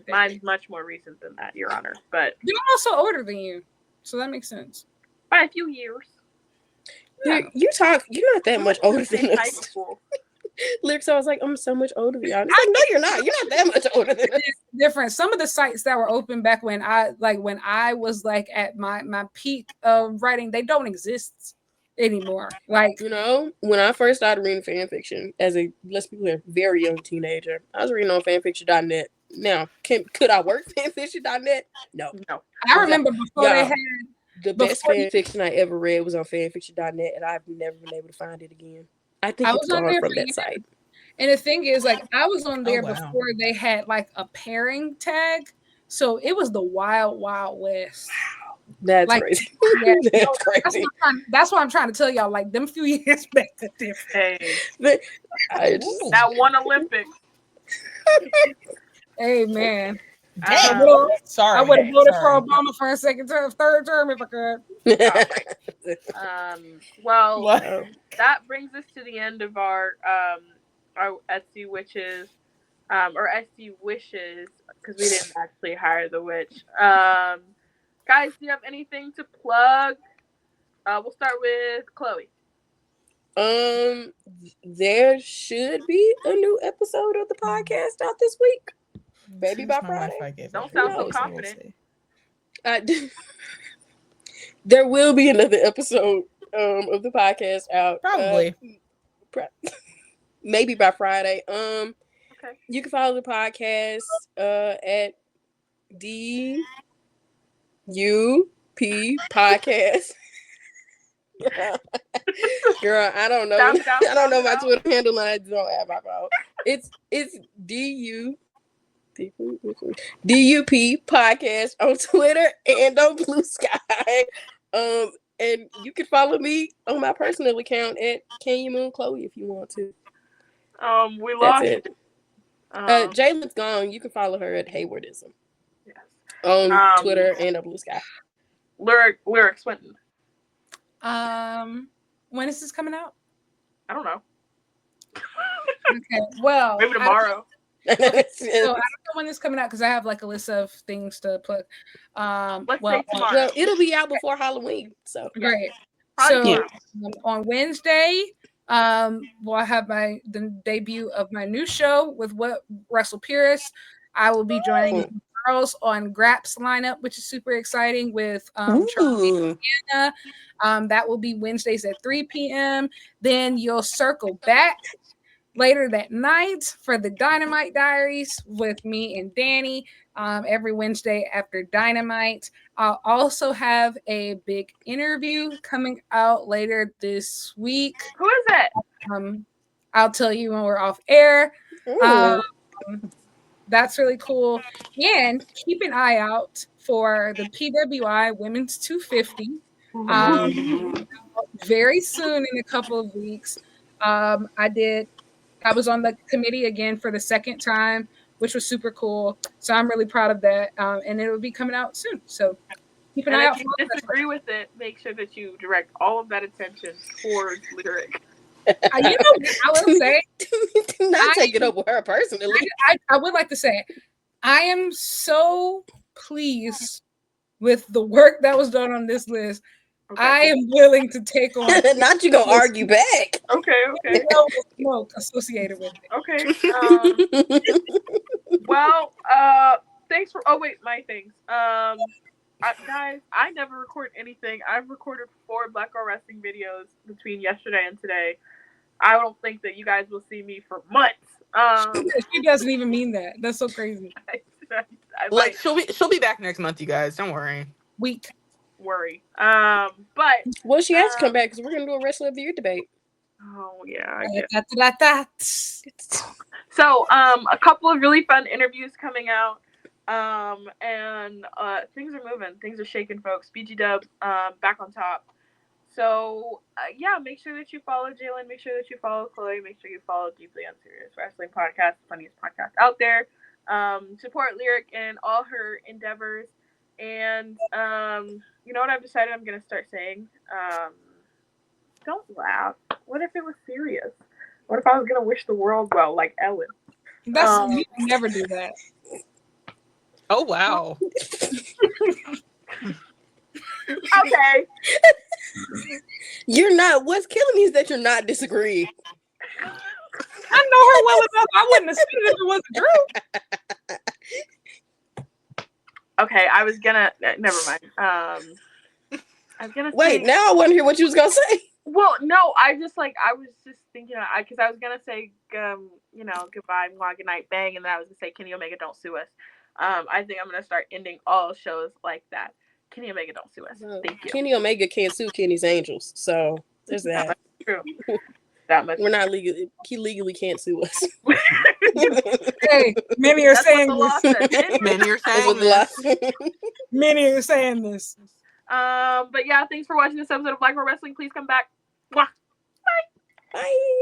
mine's much more recent than that, Your Honor. But I'm also older than you, so that makes sense. By a few years. Yeah. You're not that much older than us. Lyrics, I was like, I'm so much older than you. I was like, no, you're not. You're not that much older than us. It's different. Some of the sites that were open back when I was like at my peak of writing, they don't exist anymore. Like, you know, when I first started reading fan fiction as a, let's be clear, very young teenager, I was reading on fanfiction.net. Now, could I work fanfiction.net? No. I remember before they had the best fan fiction I ever read was on fanfiction.net, and I've never been able to find it again. I think it's gone from that site. And the thing is, like, I was on there before they had like a pairing tag, so it was the wild, wild west. Wow, that's crazy. Yeah, that's crazy. That's what I'm trying to tell y'all. Like, them few years back, that different. That one Olympics. Hey, man. Sorry. I would have voted for Obama for a third term if I could. Well, that brings us to the end of our Etsy witches, or Etsy wishes, because we didn't actually hire the witch. Guys, do you have anything to plug? We'll start with Chloe. There should be a new episode of the podcast out this week. Maybe by Friday. Don't sound so confident. There will be another episode of the podcast out. Probably. Maybe by Friday. Okay. You can follow the podcast at duwpodcast. Girl, I don't know. I don't know my Twitter handle, and I don't have my phone. It's DUP podcast on Twitter and on Blue Sky. And you can follow me on my personal account at Can You Moon Chloe if you want to. We lost it. Jalen's gone. You can follow her at Haywardism. Yes. On Twitter and on Blue Sky. Lyrics Swinton. When is this coming out? I don't know. Okay. Well, maybe tomorrow. So I don't know when this is coming out because I have like a list of things to plug. Well, it'll be out before Halloween. So great. So on Wednesday, we'll have the debut of my new show with Russell Pierce. I will be joining girls on Grap's lineup, which is super exciting with Charlie and Anna. That will be Wednesdays at 3 p.m. Then you'll circle back later that night for the Dynamite Diaries with me and Danny every Wednesday after Dynamite. I'll also have a big interview coming out later this week. Who is it? I'll tell you when we're off air. That's really cool. And keep an eye out for the PWI Women's 250. Very soon in a couple of weeks. I was on the committee again for the second time, which was super cool. So I'm really proud of that. And it will be coming out soon. So keep an eye out. If you disagree with it, make sure that you direct all of that attention towards Lyric. I will say, do not take it up with her personally. I would like to say, I am so pleased with the work that was done on this list. Okay. I am willing to take on. Not you gonna argue back. Okay. Smoke associated with it. Okay. Well, thanks for. Oh wait, my things. Guys, I never record anything. I've recorded 4 Black Girl Wrestling videos between yesterday and today. I don't think that you guys will see me for months. She doesn't even mean that. That's so crazy. Like she'll be back next month, you guys. Don't worry. Worry. But well, she has to come back because we're gonna do a Wrestler of the Year debate. Oh yeah, I guess. So a couple of really fun interviews coming out. And things are moving. Things are shaking, folks. BG Dub back on top. So yeah, make sure that you follow Jalen. Make sure that you follow Chloe. Make sure you follow Deeply Unserious Wrestling Podcast, the funniest podcast out there. Support Lyric in all her endeavors. And you know what I've decided I'm gonna start saying? Don't laugh. What if it was serious? What if I was gonna wish the world well, like Ellen? You never do that. Oh wow. Okay. You're not. What's killing me is that you're not disagreeing. I know her well enough. I wouldn't have said it if it wasn't true. Okay, I was gonna. Never mind. I was gonna. Wait, now I want to hear what you was gonna say. Well, no, I was just thinking, because I was gonna say, you know, goodbye, mwah, good night, bang, and then I was gonna say, Kenny Omega, don't sue us. I think I'm gonna start ending all shows like that. Kenny Omega, don't sue us. Thank you. Kenny Omega can't sue Kenny's Angels, so there's that. That's true. That much. We're not legally. He legally can't sue us. Hey, many are saying this. Many are saying this. Many are saying this. But yeah, thanks for watching this episode of Black Girl Wrestling. Please come back. Mwah. Bye. Bye.